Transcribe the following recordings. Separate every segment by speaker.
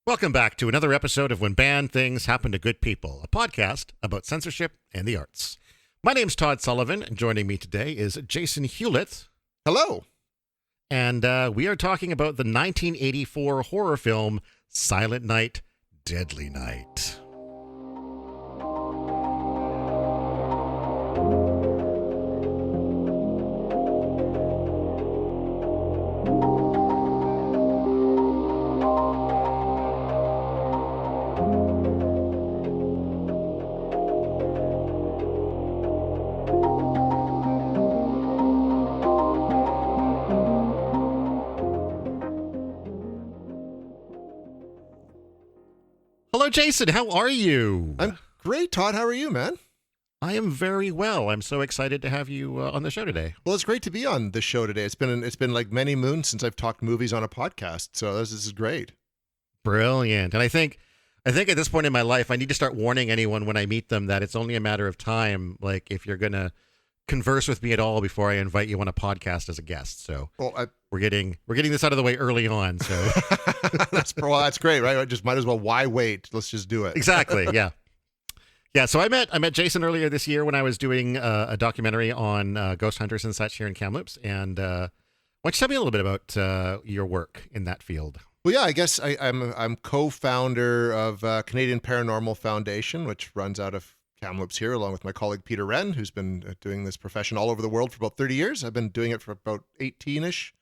Speaker 1: Welcome back to another episode of When Bad Things Happen to Good People, a podcast about censorship and the arts. My name's Todd Sullivan, and joining me today is Jason Hewlett.
Speaker 2: Hello.
Speaker 1: And we are talking about the 1984 horror film Silent Night, Deadly Night. Hello, Jason. How are you?
Speaker 2: I'm great, Todd. How are you, man?
Speaker 1: I am very well. I'm so excited to have you on the show today.
Speaker 2: Well, it's great to be on the show today. It's been like many moons since I've talked movies on a podcast, so this is great.
Speaker 1: Brilliant. And I think at this point in my life, I need to start warning anyone when I meet them that it's only a matter of time, like if you're going to converse with me at all before I invite you on a podcast as a guest. So we're getting this out of the way early on. So
Speaker 2: that's great, right? I just might as well. Why wait? Let's just do it.
Speaker 1: Exactly. Yeah. Yeah. So I met Jason earlier this year when I was doing a documentary on ghost hunters and such here in Kamloops. And why don't you tell me a little bit about your work in that field?
Speaker 2: Well, yeah, I guess I'm co-founder of Canadian Paranormal Foundation, which runs out of Kamloops here, along with my colleague Peter Wren, who's been doing this profession all over the world for about 30 years. I've been doing it for about 18-ish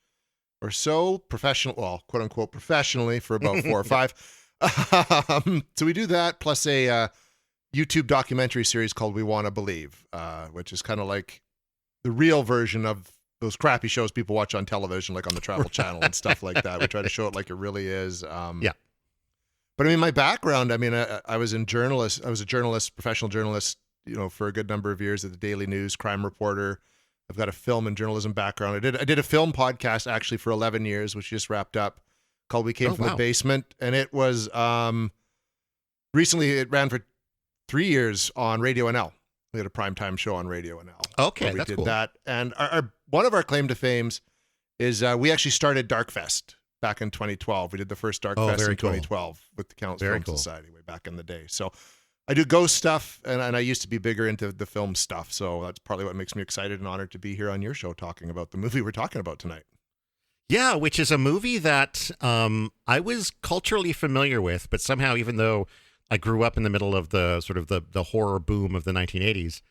Speaker 2: or so, quote unquote, professionally for about 4 or 5. So we do that plus a YouTube documentary series called We Want to Believe, which is kind of like the real version of those crappy shows people watch on television, like on the Travel Channel and stuff like that. We try to show it like it really is.
Speaker 1: Yeah.
Speaker 2: But I mean, my background, I was a journalist, professional journalist, for a good number of years at the Daily News, crime reporter. I've got a film and journalism background. I did a film podcast actually for 11 years, which just wrapped up, called We Came from the Basement. And it was, recently it ran for 3 years on Radio NL. We had a primetime show on Radio NL.
Speaker 1: Okay,
Speaker 2: we
Speaker 1: that's
Speaker 2: did
Speaker 1: cool.
Speaker 2: that. And one of our claim to fame is we actually started Darkfest back in 2012. We did the first Darkfest in 2012 with the Kamloops Film Society way back in the day. So I do ghost stuff, and I used to be bigger into the film stuff. So that's partly what makes me excited and honored to be here on your show talking about the movie we're talking about tonight.
Speaker 1: Yeah, which is a movie that I was culturally familiar with, but somehow, even though I grew up in the middle of the sort of the horror boom of the 1980s,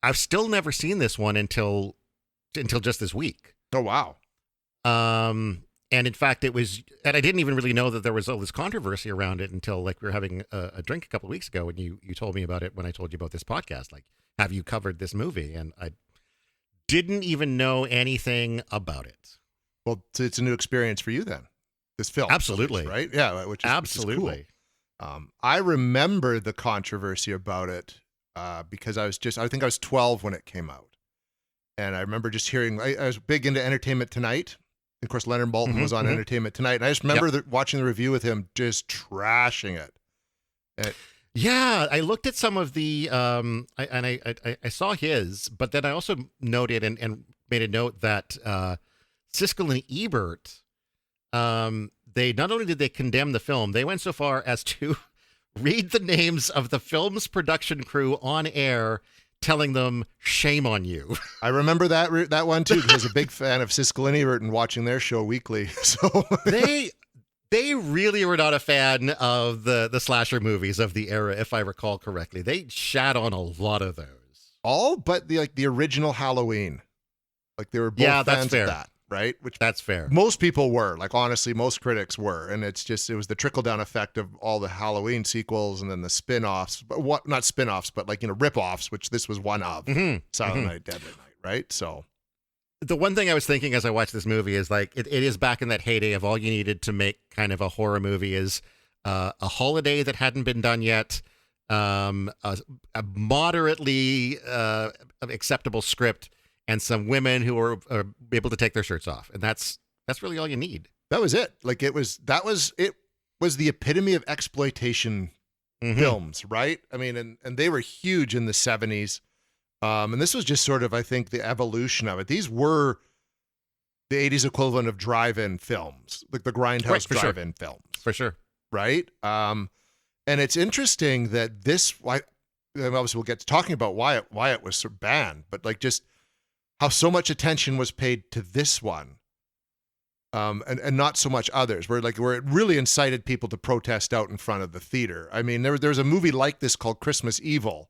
Speaker 1: I've still never seen this one until just this week.
Speaker 2: Oh, wow.
Speaker 1: And in fact, and I didn't even really know that there was all this controversy around it until like we were having a drink a couple of weeks ago, and you told me about it when I told you about this podcast. Like, have you covered this movie? And I didn't even know anything about it.
Speaker 2: Well, it's a new experience for you then. This film,
Speaker 1: absolutely,
Speaker 2: right? Yeah, which is
Speaker 1: absolutely.
Speaker 2: Cool. I remember the controversy about it because I think I was 12 when it came out, and I remember just hearing. I was big into Entertainment Tonight. Of course, Leonard Maltin was on Entertainment Tonight, and I just remember watching the review with him, just trashing it.
Speaker 1: Yeah, I looked at some of the, I saw his, but then I also noted and made a note that Siskel and Ebert, they not only did they condemn the film, they went so far as to read the names of the film's production crew on air, telling them, shame on you.
Speaker 2: I remember that one too, because I was a big fan of Siskel and Ebert and watching their show weekly. So
Speaker 1: they really were not a fan of the slasher movies of the era, if I recall correctly. They shat on a lot of those.
Speaker 2: All but the original Halloween. Like they were both fans of that, right?
Speaker 1: That's fair.
Speaker 2: Most people were, like honestly, most critics were, and it was the trickle-down effect of all the Halloween sequels and then the spin-offs, but not spin-offs, but like rip-offs, which this was one of. Silent Night, Deadly Night, right? So
Speaker 1: the one thing I was thinking as I watched this movie is like it is back in that heyday of all you needed to make kind of a horror movie is a holiday that hadn't been done yet, a moderately acceptable script, and some women who are able to take their shirts off, and that's really all you need.
Speaker 2: That was it. Like it was the epitome of exploitation films, right? I mean, and they were huge in the 70s. And this was just sort of, I think, the evolution of it. These were the 80s equivalent of drive-in films, like the grindhouse drive-in films.
Speaker 1: For sure.
Speaker 2: right? And it's interesting that obviously we'll get to talking about why it was sort of banned, but like just how so much attention was paid to this one, and not so much others, where it really incited people to protest out in front of the theater. I mean, there was a movie like this called Christmas Evil,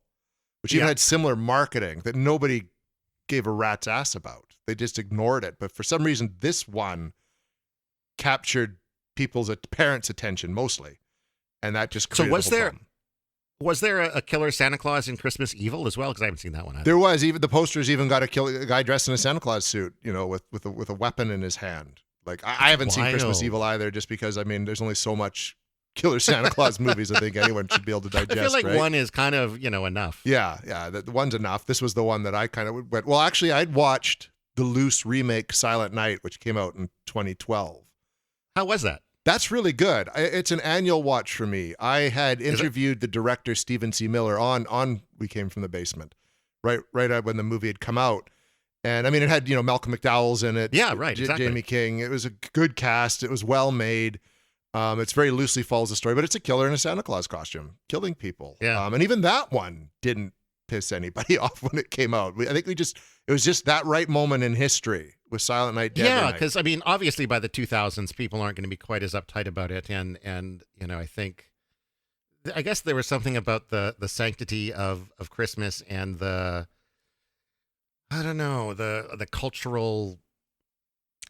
Speaker 2: which even had similar marketing that nobody gave a rat's ass about. They just ignored it. But for some reason, this one captured parents' attention mostly, and that just created
Speaker 1: was there a killer Santa Claus in Christmas Evil as well? Because I haven't seen that one either.
Speaker 2: There was. Even the posters even got a guy dressed in a Santa Claus suit, with a weapon in his hand. Like I haven't seen Christmas Evil either, just because there's only so much killer Santa Claus movies I think anyone should be able to digest.
Speaker 1: I feel like
Speaker 2: right?
Speaker 1: one is kind of enough.
Speaker 2: Yeah, the one's enough. This was the one that I kind of went. Well, actually, I'd watched the loose remake Silent Night, which came out in 2012.
Speaker 1: How was that?
Speaker 2: That's really good. It's an annual watch for me. I had interviewed the director Stephen C. Miller on We Came from the Basement, right when the movie had come out. And I mean, it had, Malcolm McDowell's in it.
Speaker 1: Yeah, right. Exactly.
Speaker 2: Jamie King. It was a good cast. It was well made. It's very loosely follows the story, but it's a killer in a Santa Claus costume, killing people.
Speaker 1: Yeah.
Speaker 2: And even that one didn't piss anybody off when it came out. I think it was just that right moment in history with Silent Night, Deadly Night.
Speaker 1: Yeah, because I mean, obviously by the 2000s, people aren't going to be quite as uptight about it, and I guess there was something about the sanctity of Christmas and the cultural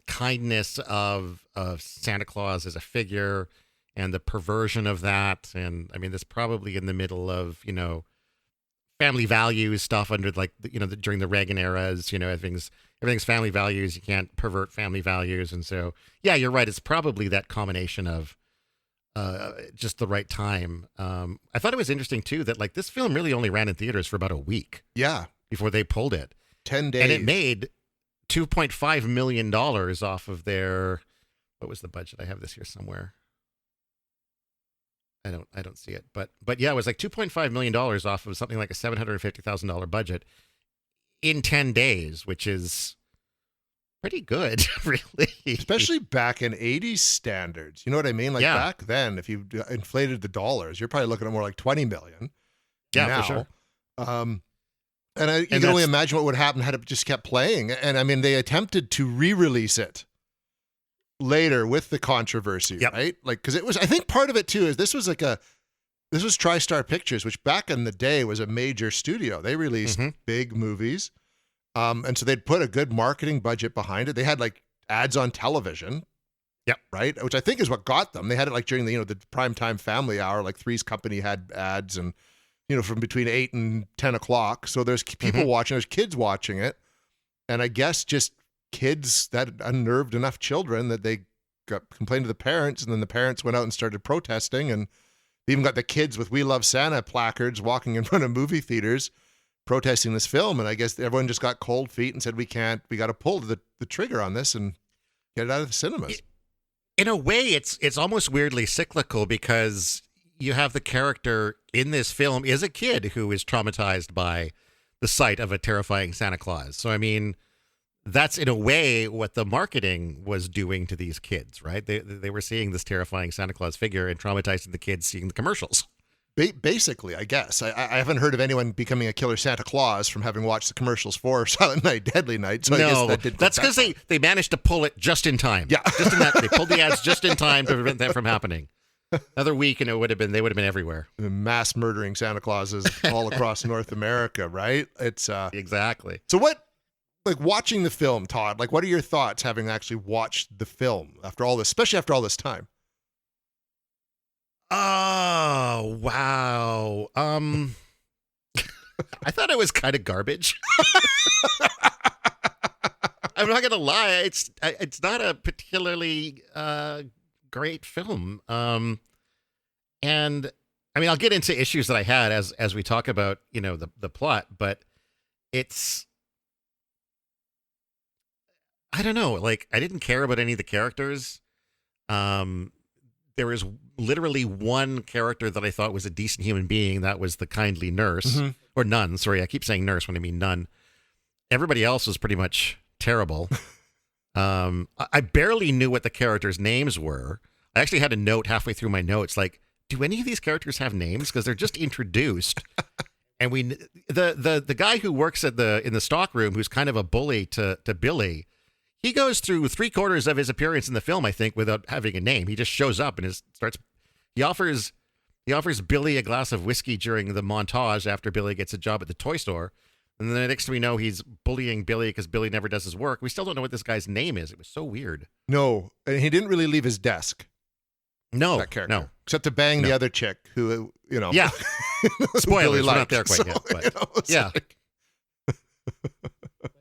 Speaker 1: kindness of Santa Claus as a figure and the perversion of that. And I mean, this probably in the middle of, family values stuff under during the Reagan eras, everything's family values. You can't pervert family values. And so, yeah, you're right. It's probably that combination of just the right time. I thought it was interesting too, that like this film really only ran in theaters for about a week.
Speaker 2: Yeah.
Speaker 1: Before they pulled it.
Speaker 2: 10 days.
Speaker 1: And it made $2.5 million off of their, what was the budget? I have this here somewhere. I don't see it, but yeah, it was like $2.5 million off of something like a $750,000 budget in 10 days, which is pretty good, really.
Speaker 2: Especially back in 80s standards. You know what I mean? Like back then, if you inflated the dollars, you're probably looking at more like 20 million.
Speaker 1: Yeah,
Speaker 2: now.
Speaker 1: For sure.
Speaker 2: You can only imagine what would happen had it just kept playing. And I mean, they attempted to re-release it later with the controversy, right? Like, because it was, I think part of it too is this was TriStar Pictures, which back in the day was a major studio. They released big movies. And so they'd put a good marketing budget behind it. They had like ads on television.
Speaker 1: Yep.
Speaker 2: Right. Which I think is what got them. They had it like during the primetime family hour, like Three's Company had ads and, from between 8 and 10 o'clock. So there's people watching, there's kids watching it. And I guess just kids that unnerved enough children that they complained to the parents, and then the parents went out and started protesting, and they even got the kids with "We Love Santa" placards walking in front of movie theaters protesting this film. And I guess everyone just got cold feet and said, we got to pull the trigger on this and get it out of the cinemas.
Speaker 1: In a way, it's almost weirdly cyclical, because you have the character in this film is a kid who is traumatized by the sight of a terrifying Santa Claus. So, I mean, that's in a way what the marketing was doing to these kids, right? They were seeing this terrifying Santa Claus figure and traumatizing the kids seeing the commercials.
Speaker 2: Basically, I guess. I haven't heard of anyone becoming a killer Santa Claus from having watched the commercials for Silent Night, Deadly Night. So
Speaker 1: no,
Speaker 2: I guess
Speaker 1: that's because they managed to pull it just in time.
Speaker 2: Yeah.
Speaker 1: Just in that, they pulled the ads just in time to prevent that from happening. Another week and they would have been everywhere.
Speaker 2: Mass murdering Santa Clauses all across North America, right? It's
Speaker 1: exactly.
Speaker 2: So what, like watching the film, Todd, like what are your thoughts having actually watched the film after all this, especially after all this time?
Speaker 1: Oh, wow. I thought it was kind of garbage. I'm not going to lie. It's not a particularly great film. And I mean, I'll get into issues that I had as we talk about, the plot, but it's, I don't know, like I didn't care about any of the characters. There was literally one character that I thought was a decent human being. That was the kindly nurse or nun. Sorry, I keep saying nurse when I mean nun. Everybody else was pretty much terrible. I barely knew what the characters' names were. I actually had a note halfway through my notes, like, do any of these characters have names? Because they're just introduced. And the guy who works in the stock room, who's kind of a bully to Billy, he goes through 3/4 of his appearance in the film, I think, without having a name. He just shows up and he offers Billy a glass of whiskey during the montage after Billy gets a job at the toy store. And then the next thing we know, he's bullying Billy because Billy never does his work. We still don't know what this guy's name is. It was so weird.
Speaker 2: No, and he didn't really leave his desk.
Speaker 1: No,
Speaker 2: that character.
Speaker 1: No.
Speaker 2: Except to bang the other chick who,
Speaker 1: Yeah. Spoilers, we're not there
Speaker 2: so,
Speaker 1: quite yet. But, yeah.
Speaker 2: Like...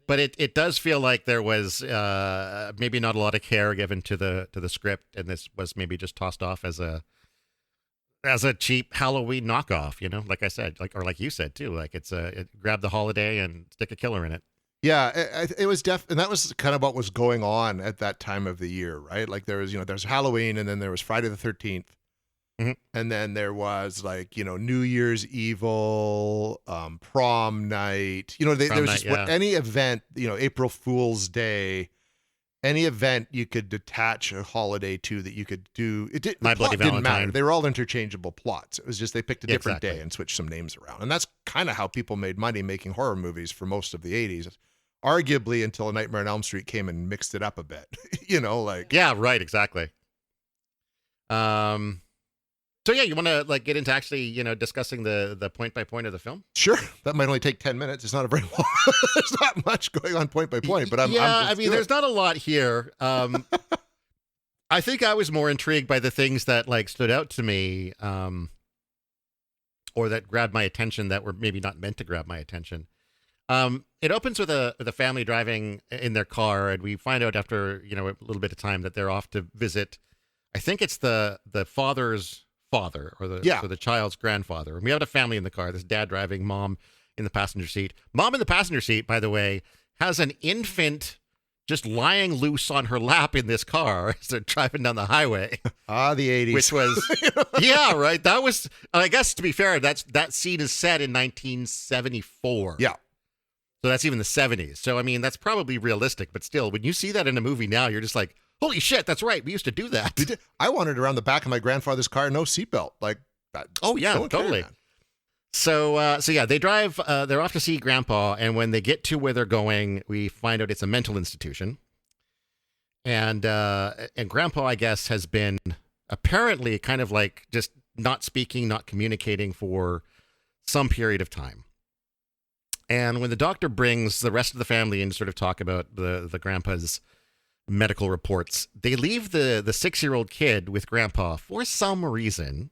Speaker 1: But it does feel like there was maybe not a lot of care given to the script, and this was maybe just tossed off as a cheap Halloween knockoff, like I said, like you said too, like grab the holiday and stick a killer in it.
Speaker 2: Yeah, it was and that was kind of what was going on at that time of the year, right? Like there was, there's Halloween, and then there was Friday the 13th, and then there was like, New Year's Evil, prom night. There was just any event, April Fool's Day, any event you could attach a holiday to that you could do.
Speaker 1: My Bloody
Speaker 2: didn't matter.
Speaker 1: Valentine.
Speaker 2: They were all interchangeable plots. It was just they picked a different day and switched some names around, and that's kind of how people made money making horror movies for most of the 80s. Arguably until A Nightmare on Elm Street came and mixed it up a bit, like.
Speaker 1: Yeah, right, exactly. So yeah, you want to get into actually, discussing the point by point of the film?
Speaker 2: Sure. That might only take 10 minutes. It's not a very long, there's not much going on point by point, but
Speaker 1: there's not a lot here. I think I was more intrigued by the things that stood out to me, or that grabbed my attention that were maybe not meant to grab my attention. It opens with a family driving in their car, and we find out after, a little bit of time that they're off to visit, I think it's the father's father or the child's grandfather. And we have a family in the car. There's dad driving, mom in the passenger seat. Mom in the passenger seat, by the way, has an infant just lying loose on her lap in this car as they're driving down the highway.
Speaker 2: The 80s.
Speaker 1: Which was, yeah, right. That was, I guess to be fair, that scene is set in 1974.
Speaker 2: Yeah.
Speaker 1: So that's even the 70s. So, I mean, that's probably realistic, but still, when you see that in a movie now, you're just like, holy shit, that's right. We used to do that.
Speaker 2: I wandered around the back of my grandfather's car, no seatbelt. Like that.
Speaker 1: Oh, yeah, totally. So yeah, they drive, they're off to see Grandpa, and when they get to where they're going, we find out it's a mental institution. And Grandpa, I guess, has been apparently kind of just not speaking, not communicating for some period of time. And when the doctor brings the rest of the family in to sort of talk about the grandpa's medical reports, they leave the 6-year-old kid with Grandpa for some reason.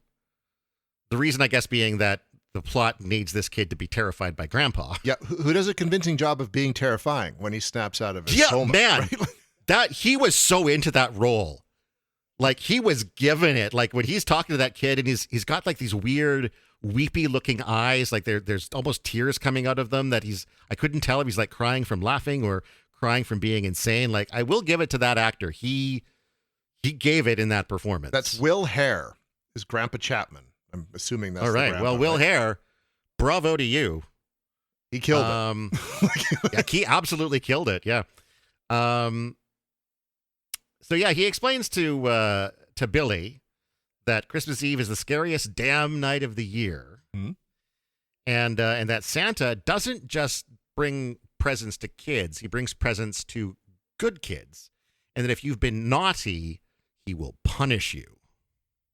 Speaker 1: The reason, I guess, being that the plot needs this kid to be terrified by Grandpa.
Speaker 2: Yeah, who does a convincing job of being terrifying when he snaps out of his coma.
Speaker 1: Man,
Speaker 2: right?
Speaker 1: that he was so into that role. He was given it. When he's talking to that kid, and he's got these weird, weepy looking eyes, there's almost tears coming out of them that I couldn't tell if he's crying from laughing or crying from being insane. I will give it to that actor. He gave it in that performance.
Speaker 2: That's Will Hare, is Grandpa Chapman. I'm assuming that's
Speaker 1: all right.
Speaker 2: Grandpa,
Speaker 1: well, Will
Speaker 2: right?
Speaker 1: Hare, bravo to you.
Speaker 2: He killed it.
Speaker 1: Yeah, he absolutely killed it. Yeah. So yeah, he explains to Billy that Christmas Eve is the scariest damn night of the year, and that Santa doesn't just bring presents to kids; he brings presents to good kids, and that if you've been naughty, he will punish you.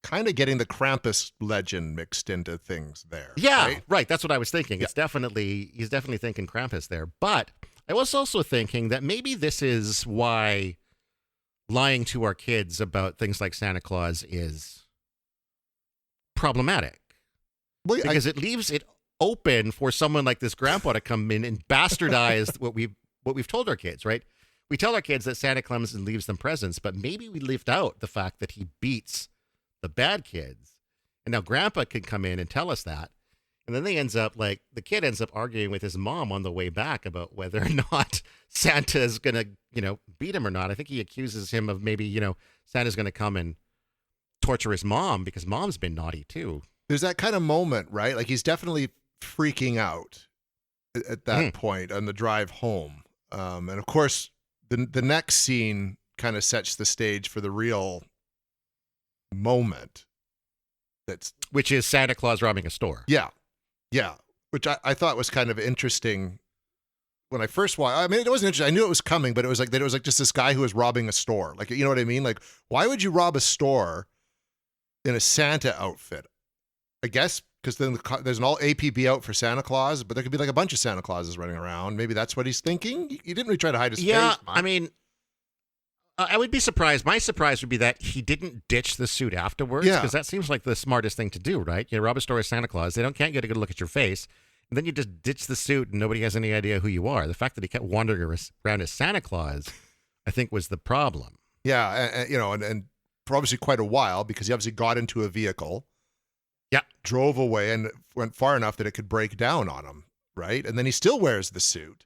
Speaker 2: Kind of getting the Krampus legend mixed into things there.
Speaker 1: Yeah, right. That's what I was thinking. Yeah. He's definitely thinking Krampus there. But I was also thinking that maybe this is why lying to our kids about things like Santa Claus is problematic. Well, because it leaves it open for someone like this grandpa to come in and bastardize what we've told our kids, right? We tell our kids that Santa comes and leaves them presents, but maybe we left out the fact that he beats the bad kids. And now Grandpa can come in and tell us that. And then the kid ends up arguing with his mom on the way back about whether or not Santa's going to, beat him or not. I think he accuses him of maybe, Santa's going to come and torture his mom because mom's been naughty too.
Speaker 2: There's that kind of moment, right? He's definitely freaking out at that point on the drive home. And of course, the next scene kind of sets the stage for the real moment.
Speaker 1: Which is Santa Claus robbing a store.
Speaker 2: Yeah. Which I thought was kind of interesting when I first watched. I mean, it wasn't interesting. I knew it was coming, but it was like just this guy who was robbing a store. Like, you know what I mean? Like, why would you rob a store in a Santa outfit? I guess because then there's an all APB out for Santa Claus, but there could be like a bunch of Santa Clauses running around. Maybe that's what he's thinking. He didn't really try to hide his face.
Speaker 1: Yeah, I mean, I would be surprised. My surprise would be that he didn't ditch the suit afterwards, because that seems like the smartest thing to do, right? You rob a store as Santa Claus, can't get a good look at your face, and then you just ditch the suit and nobody has any idea who you are. The fact that he kept wandering around as Santa Claus, I think, was the problem.
Speaker 2: Yeah, and for obviously quite a while, because he obviously got into a vehicle, drove away, and went far enough that it could break down on him, right? And then he still wears the suit.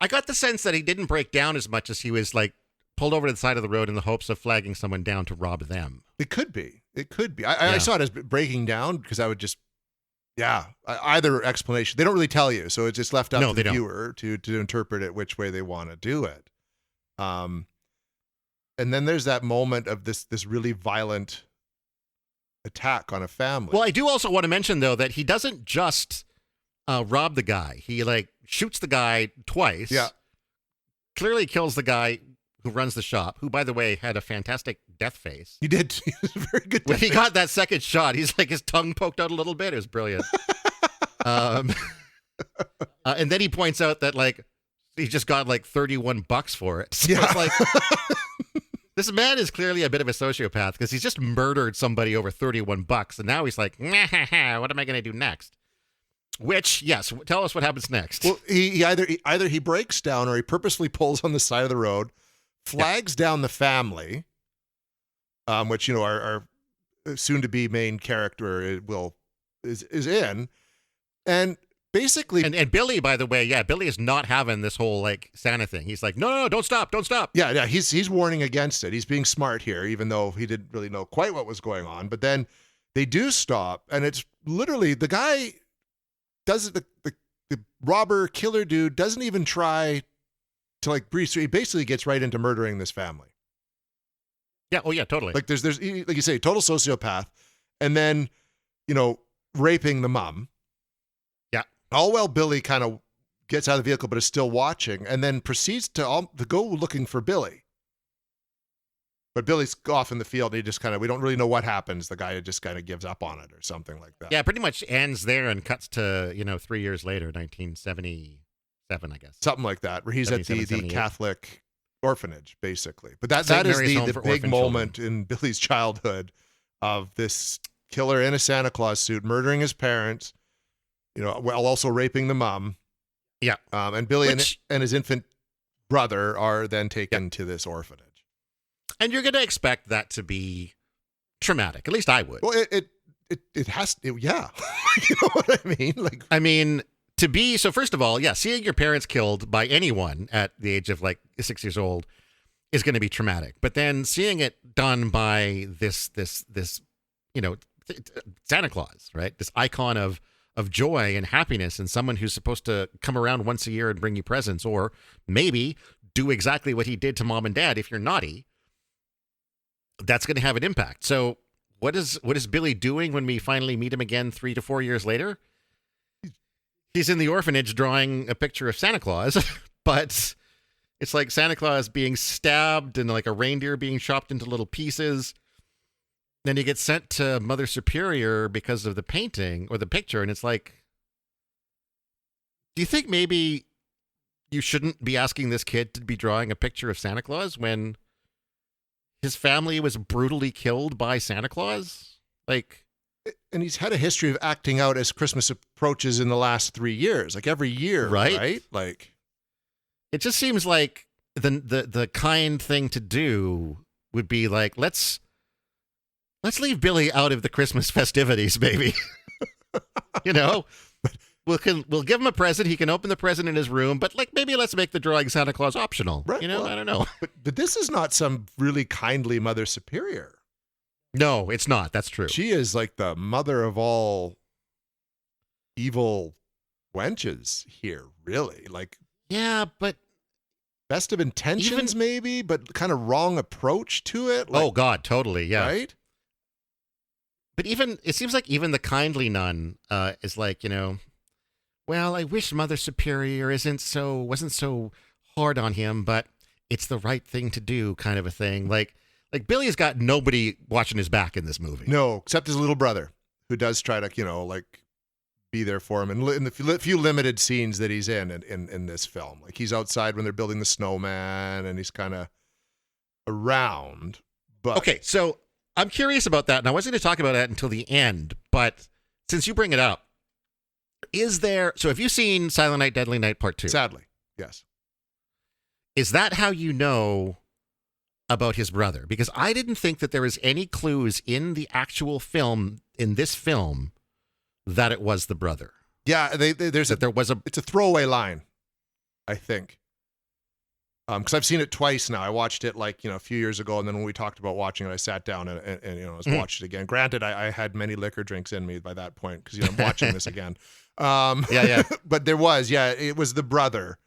Speaker 1: I got the sense that he didn't break down as much as he was like pulled over to the side of the road in the hopes of flagging someone down to rob them.
Speaker 2: It could be. I saw it as breaking down, because I would just, either explanation. They don't really tell you, so it's just left up to the viewer to interpret it which way they want to do it. And then there's that moment of this really violent attack on a family.
Speaker 1: Well, I do also want to mention, though, that he doesn't just rob the guy. He shoots the guy twice.
Speaker 2: Yeah.
Speaker 1: Clearly kills the guy who runs the shop, who, by the way, had a fantastic death face.
Speaker 2: He did. He was a very good
Speaker 1: When he got that second shot, he's like, his tongue poked out a little bit. It was brilliant. And then he points out that, he just got, $31 for it. So it's like, this man is clearly a bit of a sociopath, because he's just murdered somebody over $31, and now he's like, what am I going to do next? Which, yes, tell us what happens next.
Speaker 2: Well, he either he breaks down, or he purposely pulls on the side of the road, flags down the family, which, our soon-to-be main character is in, and basically...
Speaker 1: And Billy, by the way, Billy is not having this whole, Santa thing. He's like, no, don't stop.
Speaker 2: Yeah, he's warning against it. He's being smart here, even though he didn't really know quite what was going on. But then they do stop, and it's literally, the guy does it, the robber, killer dude doesn't even try to breathe. So he basically gets right into murdering this family.
Speaker 1: Yeah. Oh yeah, totally.
Speaker 2: There's like you say, total sociopath, and then, raping the mom.
Speaker 1: Yeah.
Speaker 2: All while Billy kind of gets out of the vehicle, but is still watching, and then proceeds to go looking for Billy. But Billy's off in the field, and he just we don't really know what happens. The guy just kind of gives up on it or something like that.
Speaker 1: Yeah, pretty much ends there and cuts to, 3 years later, 1977, I guess.
Speaker 2: Something like that, where he's at the Catholic orphanage, basically. But that is the big moment in Billy's childhood of this killer in a Santa Claus suit murdering his parents, while also raping the mom.
Speaker 1: Yeah.
Speaker 2: And Billy and his infant brother are then taken to this orphanage.
Speaker 1: And you're going to expect that to be traumatic. At least I would.
Speaker 2: Well, it has to, yeah. You know what I mean?
Speaker 1: So first of all, seeing your parents killed by anyone at the age of 6 years old is going to be traumatic. But then seeing it done by this Santa Claus, right? This icon of joy and happiness, and someone who's supposed to come around once a year and bring you presents, or maybe do exactly what he did to mom and dad if you're naughty. That's going to have an impact. So what is Billy doing when we finally meet him again 3 to 4 years later? He's in the orphanage drawing a picture of Santa Claus, but it's like Santa Claus being stabbed and like a reindeer being chopped into little pieces. Then he gets sent to Mother Superior because of the painting or the picture, and it's like, do you think maybe you shouldn't be asking this kid to be drawing a picture of Santa Claus when his family was brutally killed by Santa Claus?
Speaker 2: And he's had a history of acting out as Christmas approaches in the last 3 years, every year, right?
Speaker 1: It just seems like the kind thing to do would be let's leave Billy out of the Christmas festivities, baby. We'll give him a present. He can open the present in his room, but maybe let's make the drawing Santa Claus optional.
Speaker 2: Right.
Speaker 1: I don't know.
Speaker 2: But this is not some really kindly Mother Superior.
Speaker 1: No, it's not. That's true.
Speaker 2: She is the mother of all evil wenches here, really.
Speaker 1: Yeah, but
Speaker 2: best of intentions, maybe, but kind of wrong approach to it.
Speaker 1: Oh God, totally. Yeah.
Speaker 2: Right.
Speaker 1: But even it seems like even the kindly nun is like, well, I wish Mother Superior wasn't so hard on him, but it's the right thing to do, kind of a thing. Like Billy's got nobody watching his back in this movie.
Speaker 2: No, except his little brother, who does try to, be there for him in the few limited scenes that he's in this film. Like, he's outside when they're building the snowman, and he's kind of around. But
Speaker 1: Okay, so I'm curious about that, and I wasn't going to talk about that until the end, but since you bring it up, have you seen Silent Night, Deadly Night Part 2?
Speaker 2: Sadly, yes.
Speaker 1: Is that how you know about his brother? Because I didn't think that there was any clues in the actual film, in this film, that it was the brother.
Speaker 2: Yeah, it's a throwaway line, I think. Because I've seen it twice now. I watched it a few years ago, and then when we talked about watching it, I sat down and watched it again. Granted, I had many liquor drinks in me by that point because I'm watching this again.
Speaker 1: Yeah.
Speaker 2: But it was the brother,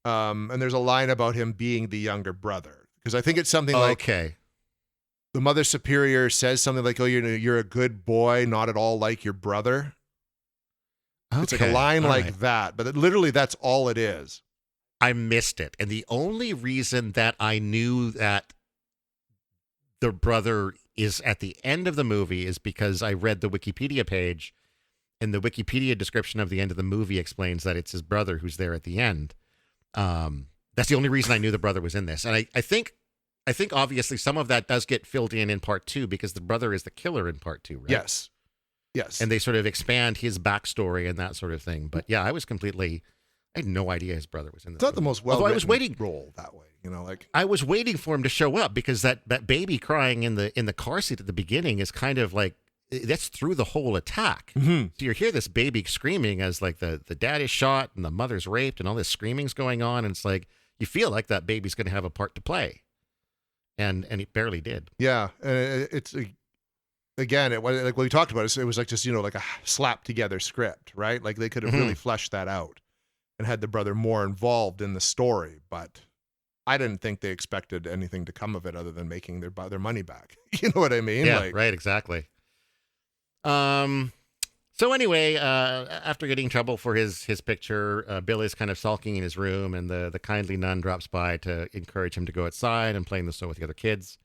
Speaker 2: and there's a line about him being the younger brother, because I think it's something like the Mother Superior says something like, "Oh, you're a good boy, not at all like your brother." Okay. It's like a line like that, but literally that's all it is.
Speaker 1: I missed it. And the only reason that I knew that the brother is at the end of the movie is because I read the Wikipedia page, and the Wikipedia description of the end of the movie explains that it's his brother who's there at the end. That's the only reason I knew the brother was in this. And I think obviously some of that does get filled in Part 2 because the brother is the killer in Part 2, right?
Speaker 2: Yes.
Speaker 1: And they sort of expand his backstory and that sort of thing. But yeah, I had no idea his brother was in this.
Speaker 2: It's not the most well-written role that way,
Speaker 1: I was waiting for him to show up because that baby crying in the car seat at the beginning is kind of like, that's through the whole attack.
Speaker 2: Mm-hmm.
Speaker 1: So you hear this baby screaming as like the dad is shot and the mother's raped and all this screaming's going on, and it's like you feel like that baby's going to have a part to play, and he barely did.
Speaker 2: Yeah, it's again, it was like what we talked about. It was like just like a slap together script, right? Like they could have really fleshed that out and had the brother more involved in the story, but I didn't think they expected anything to come of it other than making their money back. You know what I mean?
Speaker 1: Yeah, right, exactly. So anyway, after getting in trouble for his picture, Billy's kind of sulking in his room, and the kindly nun drops by to encourage him to go outside and play in the snow with the other kids,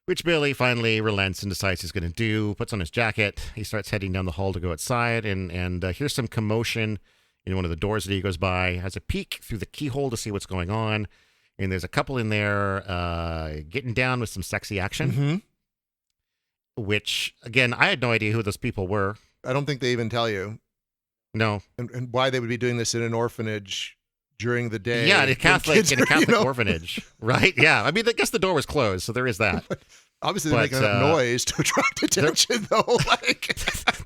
Speaker 1: which Billy finally relents and decides he's going to do, puts on his jacket. He starts heading down the hall to go outside, and here's some commotion in one of the doors that he goes by, has a peek through the keyhole to see what's going on, and there's a couple in there getting down with some sexy action.
Speaker 2: Mm-hmm.
Speaker 1: Which, again, I had no idea who those people were.
Speaker 2: I don't think they even tell you.
Speaker 1: No.
Speaker 2: And why they would be doing this in an orphanage during the day.
Speaker 1: Yeah, in a Catholic orphanage, right? Yeah. I mean, I guess the door was closed, so there is that.
Speaker 2: Obviously, they're making enough noise to attract attention, though.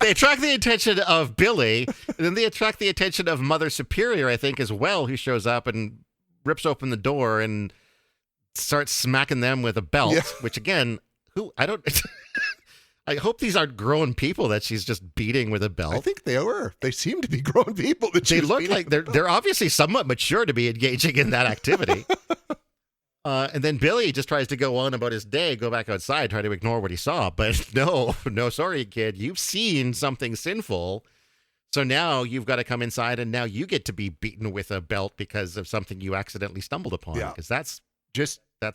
Speaker 1: They attract the attention of Billy, and then they attract the attention of Mother Superior, I think, as well, who shows up and rips open the door and starts smacking them with a belt, which, again, I hope these aren't grown people that she's just beating with a belt.
Speaker 2: I think they were. They seem to be grown people.
Speaker 1: They look like they're obviously somewhat mature to be engaging in that activity. And then Billy just tries to go on about his day, go back outside, try to ignore what he saw. But no, sorry, kid. You've seen something sinful. So now you've got to come inside, and now you get to be beaten with a belt because of something you accidentally stumbled upon.
Speaker 2: Yeah.
Speaker 1: Because that's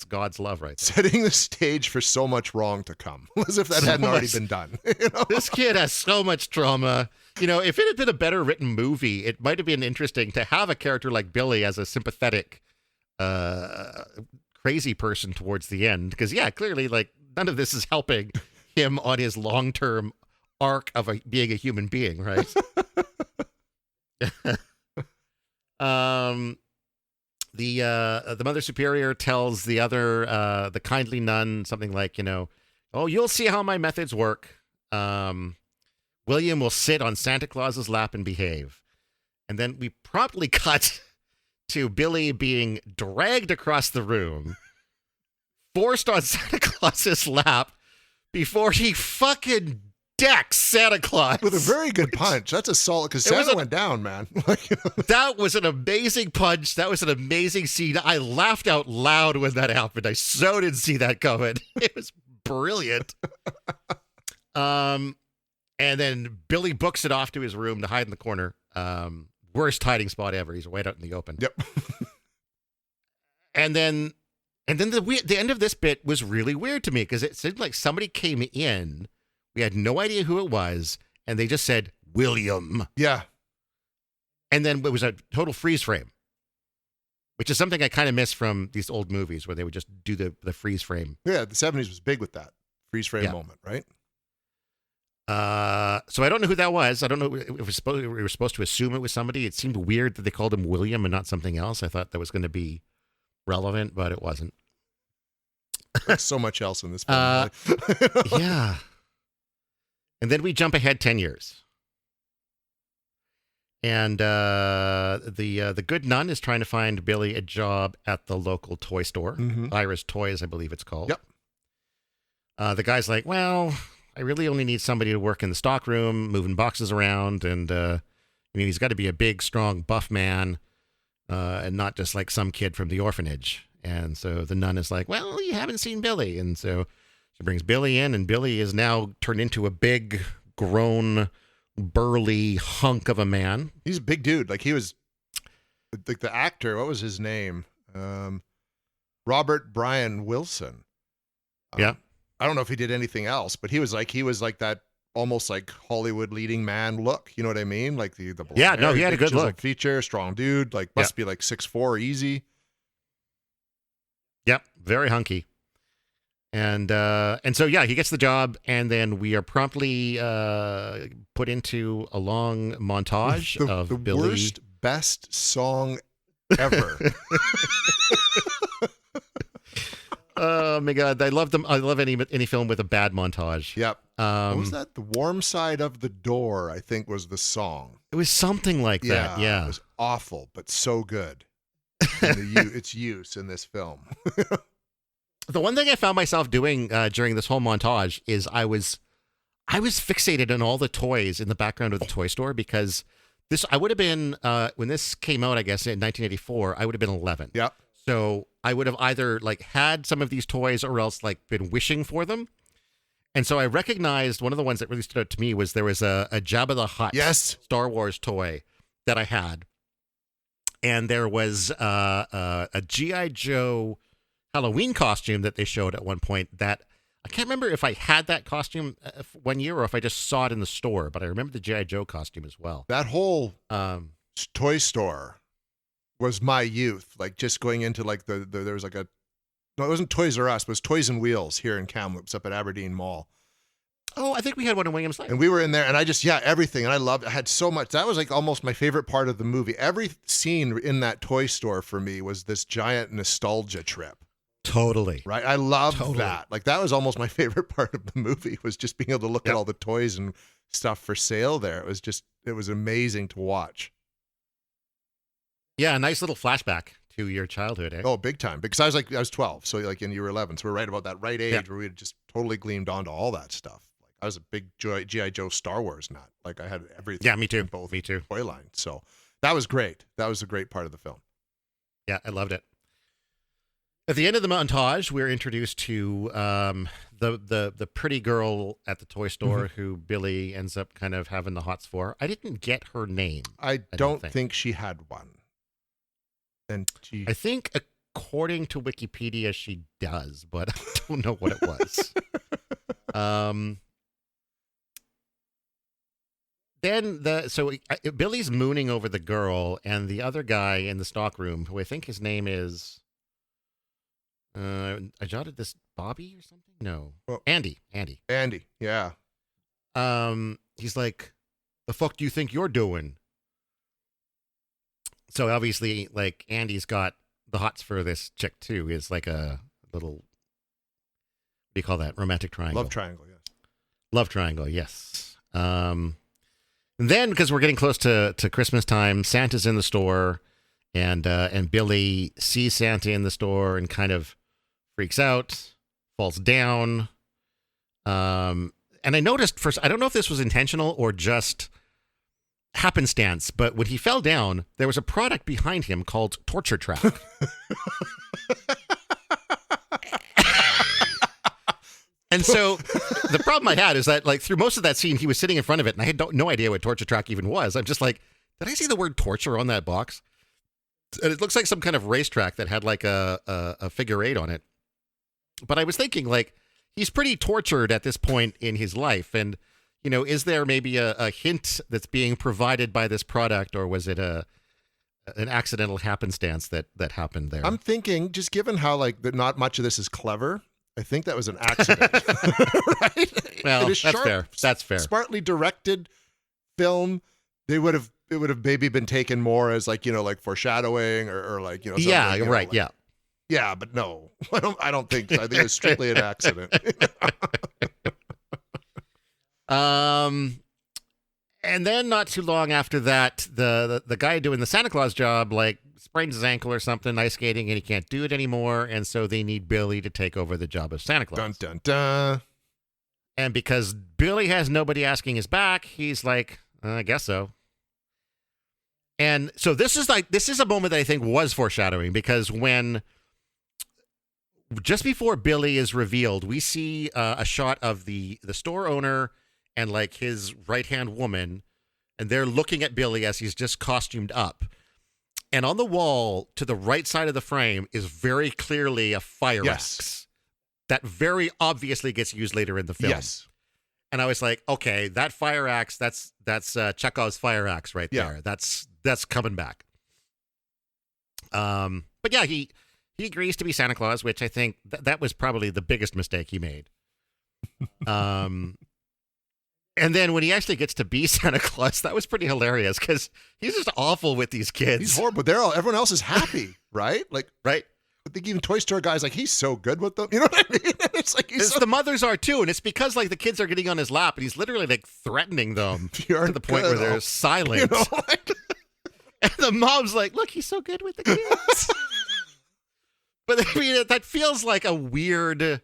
Speaker 1: God's love right there.
Speaker 2: Setting the stage for so much wrong to come, as if that hadn't already been done.
Speaker 1: This kid has so much trauma. If it had been a better written movie, it might have been interesting to have a character like Billy as a sympathetic, crazy person towards the end. Because, yeah, clearly, none of this is helping him on his long-term arc of being a human being, right? The Mother Superior tells the other, the kindly nun, something like, oh, you'll see how my methods work. William will sit on Santa Claus's lap and behave. And then we promptly cut to Billy being dragged across the room, forced on Santa Claus's lap before he fucking decks Santa Claus
Speaker 2: with a very good punch. That's a solid, because Santa went down, man.
Speaker 1: That was an amazing punch. That was an amazing scene. I laughed out loud when that happened. I so didn't see that coming. It was brilliant. And then Billy books it off to his room to hide in the corner. Worst hiding spot ever. He's right out in the open.
Speaker 2: Yep.
Speaker 1: And then the end of this bit was really weird to me because it seemed like somebody came in. We had no idea who it was, and they just said William.
Speaker 2: Yeah.
Speaker 1: And then it was a total freeze frame, which is something I kind of miss from these old movies where they would just do the freeze frame.
Speaker 2: Yeah, the 70s was big with that freeze frame moment, right?
Speaker 1: So I don't know who that was. I don't know if we were supposed to assume it was somebody. It seemed weird that they called him William and not something else. I thought that was going to be relevant, but it wasn't.
Speaker 2: Like so much else in this film.
Speaker 1: Yeah. And then we jump ahead 10 years. And the good nun is trying to find Billy a job at the local toy store.
Speaker 2: Mm-hmm.
Speaker 1: Iris Toys, I believe it's called.
Speaker 2: Yep.
Speaker 1: The guy's like, well, I really only need somebody to work in the stock room, moving boxes around, and he's got to be a big, strong, buff man, and not just like some kid from the orphanage. And so the nun is like, well, you haven't seen Billy. And so she brings Billy in, and Billy is now turned into a big, grown, burly hunk of a man.
Speaker 2: He's a big dude. Like he was, like the actor, what was his name? Robert Brian Wilson.
Speaker 1: Yeah.
Speaker 2: I don't know if he did anything else, but he was like that almost like Hollywood leading man look. You know what I mean? Like the blonde hair,
Speaker 1: he had a good look.
Speaker 2: Feature, strong dude. Like must be like 6'4", easy.
Speaker 1: Yep, very hunky. And so he gets the job, and then we are promptly put into a long montage of
Speaker 2: the
Speaker 1: Billy.
Speaker 2: Worst, best song ever.
Speaker 1: Oh my God, I love them. I love any film with a bad montage.
Speaker 2: Yep. What was that? The Warm Side of the Door, I think, was the song.
Speaker 1: It was something like that. Yeah,
Speaker 2: it was awful, but so good. Its use in this film.
Speaker 1: The one thing I found myself doing during this whole montage is I was fixated on all the toys in the background of the toy store because I would have been when this came out, I guess in 1984, I would have been 11.
Speaker 2: Yep.
Speaker 1: So I would have either like had some of these toys or else like been wishing for them. And so I recognized one of the ones that really stood out to me was there was a Jabba the Hutt Star Wars toy that I had. And there was a G.I. Joe Halloween costume that they showed at one point that I can't remember if I had that costume one year or if I just saw it in the store, but I remember the G.I. Joe costume as well.
Speaker 2: That whole toy store was my youth. Like just going into like there was like it wasn't Toys R Us, but it was Toys and Wheels here in Kamloops up at Aberdeen Mall.
Speaker 1: Oh, I think we had one in Williams Lake.
Speaker 2: And we were in there, and I just, everything. And I had so much. That was like almost my favorite part of the movie. Every scene in that toy store for me was this giant nostalgia trip.
Speaker 1: Totally.
Speaker 2: Right? I loved that. Like that was almost my favorite part of the movie was just being able to look at all the toys and stuff for sale there. It was amazing to watch.
Speaker 1: Yeah, a nice little flashback to your childhood, eh?
Speaker 2: Oh, big time. Because I was 12, so like, and you were 11. So we're right about that right age where we had just totally gleamed onto all that stuff. Like I was a big G.I. Joe Star Wars nut. Like I had everything.
Speaker 1: Yeah, me too.
Speaker 2: Both
Speaker 1: me too.
Speaker 2: Toy lines. So that was great. That was a great part of the film.
Speaker 1: Yeah, I loved it. At the end of the montage, we're introduced to the pretty girl at the toy store who Billy ends up kind of having the hots for. I didn't get her name.
Speaker 2: I don't think she had one. And
Speaker 1: I think according to Wikipedia, she does, but I don't know what it was. Then Billy's mooning over the girl, and the other guy in the stockroom, who I think his name is, I jotted this, Bobby or something? No, Andy,
Speaker 2: yeah.
Speaker 1: He's like, the fuck do you think you're doing? So obviously, like, Andy's got the hots for this chick too. Is like a little, what do you call that? Romantic triangle.
Speaker 2: Love triangle, yes.
Speaker 1: Love triangle, yes. And then, because we're getting close to Christmas time, Santa's in the store, and Billy sees Santa in the store and kind of freaks out, falls down. And I noticed first, I don't know if this was intentional or just happenstance, but when he fell down, there was a product behind him called Torture Track. And so the problem I had is that, like, through most of that scene, he was sitting in front of it, and I had no idea what torture track even was. I'm just like, did I see the word torture on that box? And it looks like some kind of racetrack that had like a figure 8 on it. But I was thinking, like, he's pretty tortured at this point in his life. And, you know, is there maybe a hint that's being provided by this product, or was it an accidental happenstance that happened there?
Speaker 2: I'm thinking, just given how, like, that not much of this is clever, I think that was an accident. Right?
Speaker 1: Well,
Speaker 2: it is
Speaker 1: that's
Speaker 2: sharp,
Speaker 1: fair. That's fair.
Speaker 2: Smartly directed film. It would have maybe been taken more as, like, you know, like foreshadowing or like, you know, something,
Speaker 1: Yeah,
Speaker 2: you know,
Speaker 1: right.
Speaker 2: like,
Speaker 1: Yeah.
Speaker 2: yeah, but no, I don't think so. I think it was strictly an accident.
Speaker 1: And then not too long after that, the guy doing the Santa Claus job, like, sprains his ankle or something, ice skating, and he can't do it anymore. And so they need Billy to take over the job of Santa Claus.
Speaker 2: Dun, dun, dun.
Speaker 1: And because Billy has nobody asking his back, he's like, I guess so. And so this is a moment that I think was foreshadowing, because when just before Billy is revealed, we see a shot of the store owner and, like, his right-hand woman, and they're looking at Billy as he's just costumed up. And on the wall to the right side of the frame is very clearly a fire axe that very obviously gets used later in the film.
Speaker 2: Yes.
Speaker 1: And I was like, okay, that fire axe, that's Chekhov's fire axe right there. That's coming back. But yeah, he agrees to be Santa Claus, which I think that was probably the biggest mistake he made. And then when he actually gets to be Santa Claus, that was pretty hilarious, because he's just awful with these kids.
Speaker 2: He's horrible. Everyone else is happy, right? Like,
Speaker 1: right?
Speaker 2: I think even Toy Store guy's like, he's so good with them. You know what I mean? It's like
Speaker 1: the mothers are too, and it's because, like, the kids are getting on his lap, and he's literally, like, threatening them to the point where they're silent.
Speaker 2: You know, like,
Speaker 1: and the mom's like, "Look, he's so good with the kids." But I mean, that feels like a weird,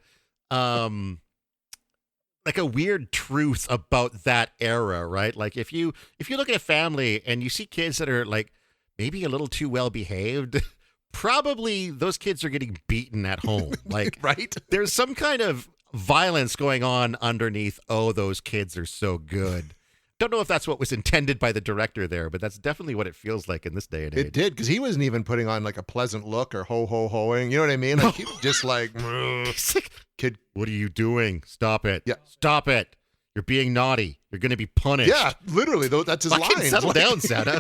Speaker 1: truth about that era, right? Like, if you look at a family and you see kids that are, like, maybe a little too well behaved, probably those kids are getting beaten at home. Like,
Speaker 2: right?
Speaker 1: There's some kind of violence going on underneath. Oh, those kids are so good. Don't know if that's what was intended by the director there, but that's definitely what it feels like in this day and age.
Speaker 2: It did, because he wasn't even putting on, like, a pleasant look or ho-ho-hoing. You know what I mean? Like, he was just like, kid,
Speaker 1: what are you doing? Stop it.
Speaker 2: Yeah.
Speaker 1: Stop it. You're being naughty. You're going to be punished.
Speaker 2: Yeah, literally, though, that's his
Speaker 1: Fucking
Speaker 2: line.
Speaker 1: settle down, Santa.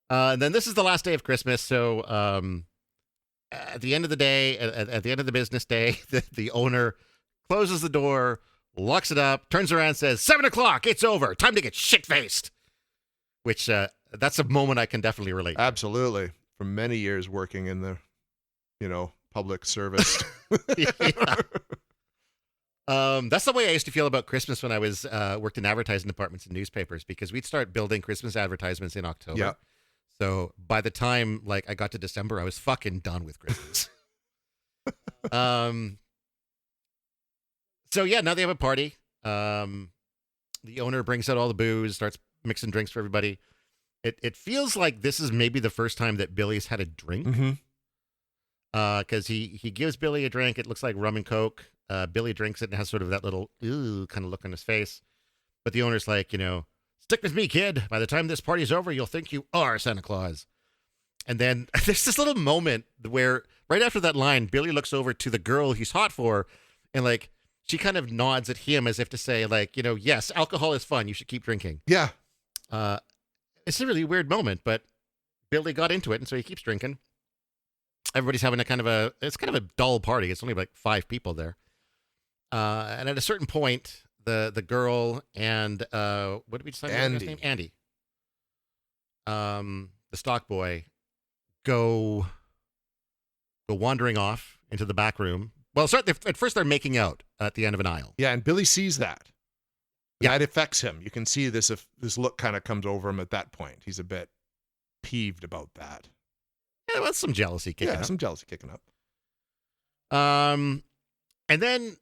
Speaker 1: And then this is the last day of Christmas, so at the end of the day, at the end of the business day, the owner closes the door, locks it up, turns around and says, 7 o'clock, it's over. Time to get shit-faced. Which, that's a moment I can definitely relate to.
Speaker 2: Absolutely. For many years working in the, you know, public service.
Speaker 1: That's the way I used to feel about Christmas when I was worked in advertising departments and newspapers, because we'd start building Christmas advertisements in October.
Speaker 2: Yeah.
Speaker 1: So by the time, like, I got to December, I was fucking done with Christmas. So yeah, now they have a party. The owner brings out all the booze, starts mixing drinks for everybody. It feels like this is maybe the first time that Billy's had a drink.
Speaker 2: Mm-hmm.
Speaker 1: Because he gives Billy a drink. It looks like rum and Coke. Billy drinks it and has sort of that little ooh kind of look on his face. But the owner's like, you know, stick with me, kid. By the time this party's over, you'll think you are Santa Claus. And then there's this little moment where right after that line, Billy looks over to the girl he's hot for, and, like, she kind of nods at him as if to say, like, you know, yes, alcohol is fun. You should keep drinking.
Speaker 2: Yeah.
Speaker 1: It's a really weird moment, but Billy got into it, and so he keeps drinking. Everybody's having it's kind of a dull party. It's only like 5 people there. And at a certain point, the girl and what did we decide?
Speaker 2: Andy.
Speaker 1: Name? Andy. The stock boy go wandering off into the back room. Well, at first they're making out at the end of an aisle.
Speaker 2: Yeah, and Billy sees that.
Speaker 1: Yeah.
Speaker 2: That affects him. You can see this look kind of comes over him at that point. He's a bit peeved about that.
Speaker 1: Yeah, well, some jealousy kicking up.
Speaker 2: Some jealousy kicking up.
Speaker 1: And then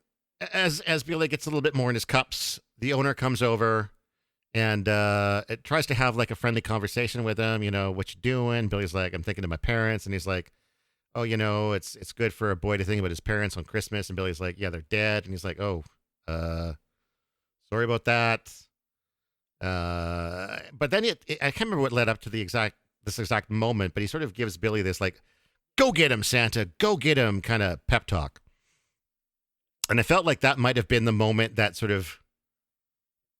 Speaker 1: as Billy gets a little bit more in his cups, the owner comes over and it tries to have, like, a friendly conversation with him. You know, what you doing? Billy's like, I'm thinking of my parents. And he's like, oh, it's good for a boy to think about his parents on Christmas. And Billy's like, yeah, they're dead. And he's like, oh, sorry about that. But then I can't remember what led up to this exact moment, but he sort of gives Billy this like, go get him, Santa, go get him kind of pep talk. And I felt like that might have been the moment that sort of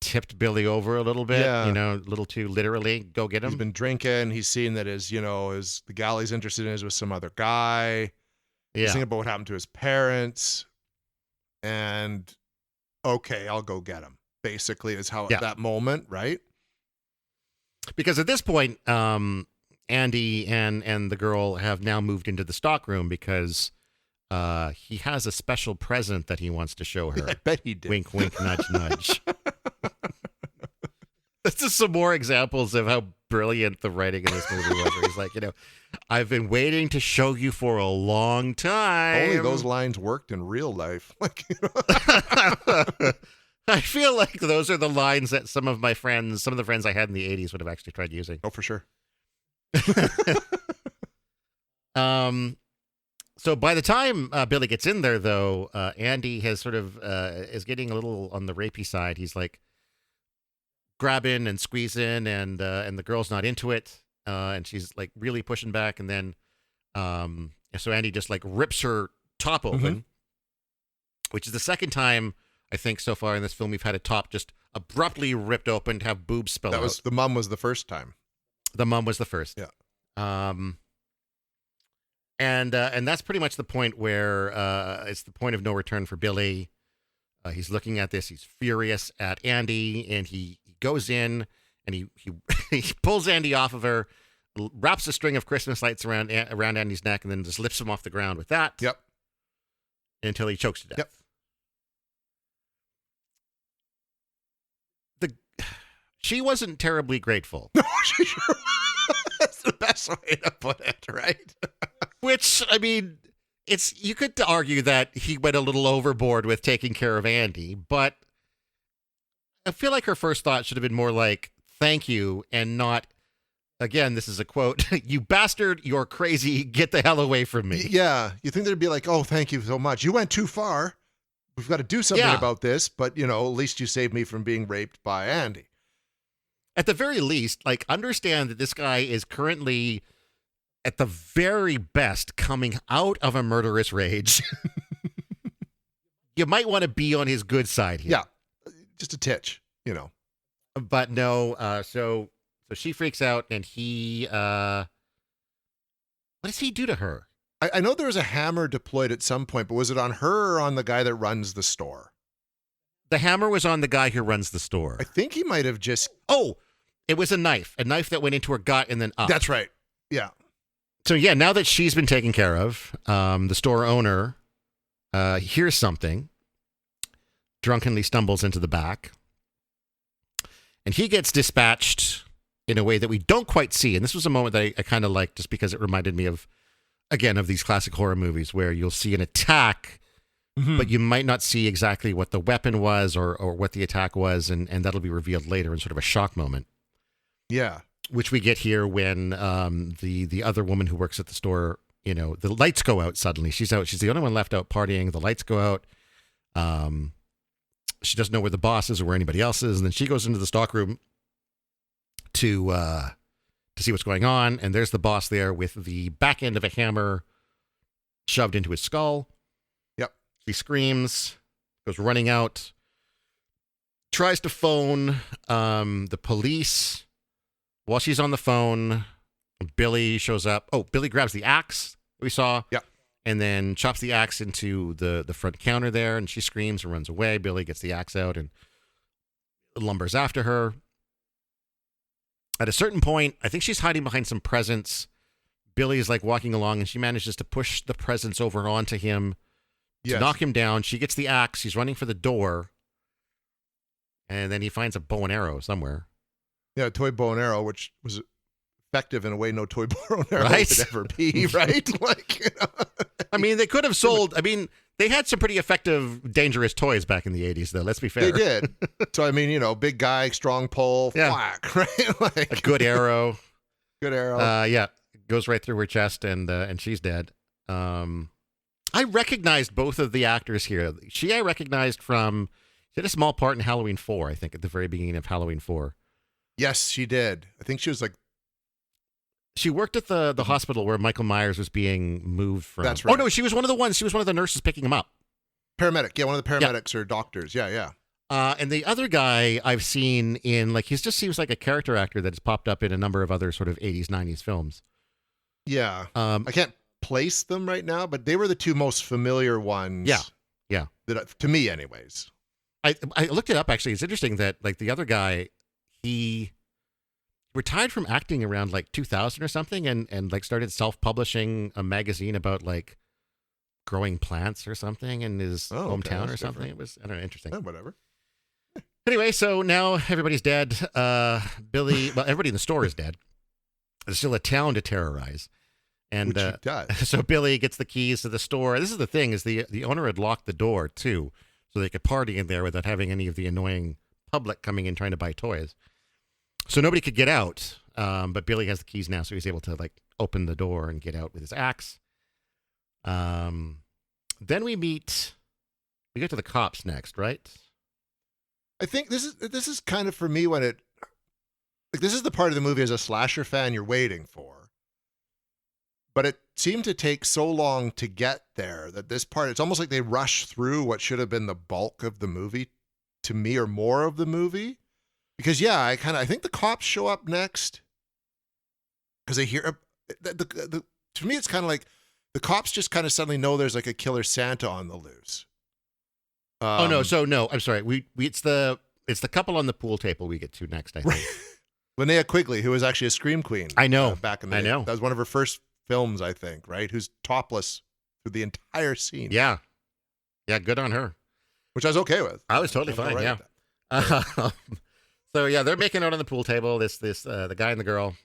Speaker 1: tipped Billy over a little bit, a little too literally. Go get him.
Speaker 2: He's been drinking. He's seen that the gal he's interested in is with some other guy.
Speaker 1: Yeah.
Speaker 2: He's thinking about what happened to his parents. And okay, I'll go get him. Basically, is how that moment, right?
Speaker 1: Because at this point, Andy and the girl have now moved into the stockroom because he has a special present that he wants to show her.
Speaker 2: I bet he did.
Speaker 1: Wink, wink, nudge, nudge. This is some more examples of how brilliant the writing in this movie was. Where he's like, I've been waiting to show you for a long time.
Speaker 2: Only those lines worked in real life.
Speaker 1: I feel like those are the lines that some of the friends I had in the 80s would have actually tried using.
Speaker 2: Oh, for sure.
Speaker 1: So by the time Billy gets in there, though, Andy has sort of is getting a little on the rapey side. He's like grabbing and squeezing, and the girl's not into it, and she's like really pushing back. And then, so Andy just like rips her top open, which is the second time I think so far in this film we've had a top just abruptly ripped open to have boobs spill out.
Speaker 2: The mum was the first time.
Speaker 1: The mum was the first.
Speaker 2: Yeah.
Speaker 1: And that's pretty much the point where it's the point of no return for Billy. He's looking at this. He's furious at Andy, and he goes in and he he pulls Andy off of her, wraps a string of Christmas lights around Andy's neck, and then just lifts him off the ground with that.
Speaker 2: Yep.
Speaker 1: Until he chokes to death.
Speaker 2: Yep.
Speaker 1: She wasn't terribly grateful.
Speaker 2: No, she sure was. That's the best way to put it, right?
Speaker 1: Which, I mean, you could argue that he went a little overboard with taking care of Andy, but I feel like her first thought should have been more like, thank you, and not, again, this is a quote, you bastard, you're crazy, get the hell away from me.
Speaker 2: Yeah, you think they'd be like, oh, thank you so much. You went too far. We've got to do something about this, but, at least you saved me from being raped by Andy.
Speaker 1: At the very least, like, understand that this guy is currently, at the very best, coming out of a murderous rage. You might want to be on his good side here.
Speaker 2: Yeah, just a titch,
Speaker 1: But no, so she freaks out, and he, what does he do to her?
Speaker 2: I know there was a hammer deployed at some point, but was it on her or on the guy that runs the store?
Speaker 1: The hammer was on the guy who runs the store.
Speaker 2: I think he might have just...
Speaker 1: Oh, it was a knife that went into her gut and then up.
Speaker 2: That's right. Yeah.
Speaker 1: So yeah, now that she's been taken care of, the store owner hears something, drunkenly stumbles into the back, and he gets dispatched in a way that we don't quite see. And this was a moment that I kind of liked just because it reminded me of, again, of these classic horror movies where you'll see an attack, but you might not see exactly what the weapon was or what the attack was, and that'll be revealed later in sort of a shock moment.
Speaker 2: Yeah.
Speaker 1: Which we get here when the other woman who works at the store, the lights go out suddenly. She's out. She's the only one left out partying. The lights go out. She doesn't know where the boss is or where anybody else is. And then she goes into the stockroom to see what's going on. And there's the boss there with the back end of a hammer shoved into his skull.
Speaker 2: Yep.
Speaker 1: He screams, goes running out, tries to phone the police. While she's on the phone, Billy shows up. Oh, Billy grabs the axe we saw.
Speaker 2: Yep.
Speaker 1: And then chops the axe into the front counter there, and she screams and runs away. Billy gets the axe out and lumbers after her. At a certain point, I think she's hiding behind some presents. Billy is like walking along, and she manages to push the presents over onto him to knock him down. She gets the axe. He's running for the door. And then he finds a bow and arrow somewhere.
Speaker 2: Yeah, a toy bow and arrow, which was effective in a way no toy bow and arrow could ever be, right? Like,
Speaker 1: I mean, they could have sold. I mean, they had some pretty effective, dangerous toys back in the 80s, though. Let's be fair.
Speaker 2: They did. So, I mean, big guy, strong pull, whack, right? Like,
Speaker 1: a good arrow.
Speaker 2: Good arrow.
Speaker 1: Yeah, goes right through her chest, and she's dead. I recognized both of the actors here. I recognized from, she had a small part in Halloween 4, I think, at the very beginning of Halloween 4.
Speaker 2: Yes, she did. I think she was like...
Speaker 1: She worked at the hospital where Michael Myers was being moved from.
Speaker 2: That's right.
Speaker 1: Oh, no, she was one of the nurses picking him up.
Speaker 2: Paramedic. Yeah, one of the paramedics or doctors. Yeah.
Speaker 1: And the other guy I've seen in, like, he just seems like a character actor that has popped up in a number of other sort of 80s, 90s films.
Speaker 2: Yeah. I can't place them right now, but they were the two most familiar ones.
Speaker 1: Yeah.
Speaker 2: To me, anyways.
Speaker 1: I looked it up, actually. It's interesting that, like, the other guy, he retired from acting around, like, 2000 or something and like, started self-publishing a magazine about, like, growing plants or something in his hometown or something.
Speaker 2: Different.
Speaker 1: It was, I don't know, interesting.
Speaker 2: Whatever.
Speaker 1: Anyway, so now everybody's dead. Billy, well, everybody in the store is dead. There's still a town to terrorize. And
Speaker 2: Which he does.
Speaker 1: So Billy gets the keys to the store. This is the thing, is the owner had locked the door, too, so they could party in there without having any of the annoying public coming in trying to buy toys. So nobody could get out, but Billy has the keys now, so he's able to, like, open the door and get out with his axe. Then we get to the cops next, right?
Speaker 2: I think this is kind of for me when it, like, this is the part of the movie as a slasher fan you're waiting for. But it seemed to take so long to get there that this part, it's almost like they rush through what should have been the bulk of the movie, to me, or more of the movie. Because I think the cops show up next because they hear to me it's kind of like the cops just kind of suddenly know there's like a killer Santa on the loose.
Speaker 1: I'm sorry. It's the couple on the pool table we get to next, I think.
Speaker 2: Linnea Quigley, who was actually a scream queen.
Speaker 1: I know.
Speaker 2: Back in the day.
Speaker 1: know.
Speaker 2: That was one of her first films, I think, right? Who's topless through the entire scene.
Speaker 1: Yeah. Yeah, good on her.
Speaker 2: Which I was okay with.
Speaker 1: I was totally fine, yeah. So, yeah, they're making out on the pool table, the guy and the girl.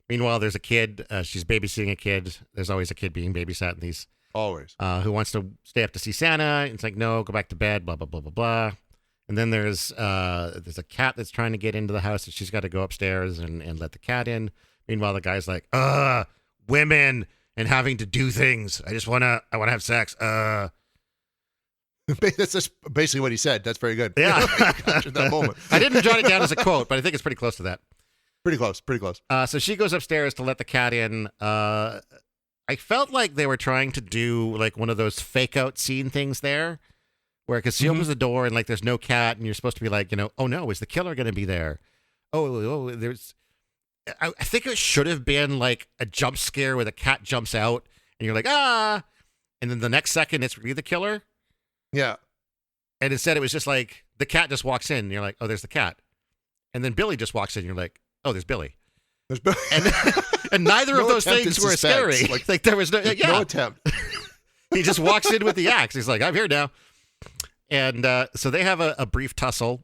Speaker 1: Meanwhile, there's a kid. She's babysitting a kid. There's always a kid being babysat in these.
Speaker 2: Always.
Speaker 1: Who wants to stay up to see Santa. It's like, no, go back to bed, blah, blah, blah, blah, blah. And then there's a cat that's trying to get into the house, and she's got to go upstairs and let the cat in. Meanwhile, the guy's like, women and having to do things. I want to have sex.
Speaker 2: That's just basically what he said. That's very good.
Speaker 1: Yeah.
Speaker 2: Captured that moment.
Speaker 1: I didn't jot it down as a quote, but I think it's pretty close to that.
Speaker 2: Pretty close.
Speaker 1: So she goes upstairs to let the cat in. I felt like they were trying to do like one of those fake out scene things there, where because she opens the door and like there's no cat, and you're supposed to be like, oh no, is the killer going to be there? Oh, there's. I think it should have been like a jump scare where the cat jumps out and you're like, and then the next second it's really the killer.
Speaker 2: Yeah.
Speaker 1: And instead it was just like the cat just walks in and you're like, oh, there's the cat. And then Billy just walks in and you're like, oh, there's Billy. And neither
Speaker 2: no
Speaker 1: of those things were scary. Like there was no
Speaker 2: attempt.
Speaker 1: He just walks in with the axe. He's like, I'm here now. And so they have a brief tussle.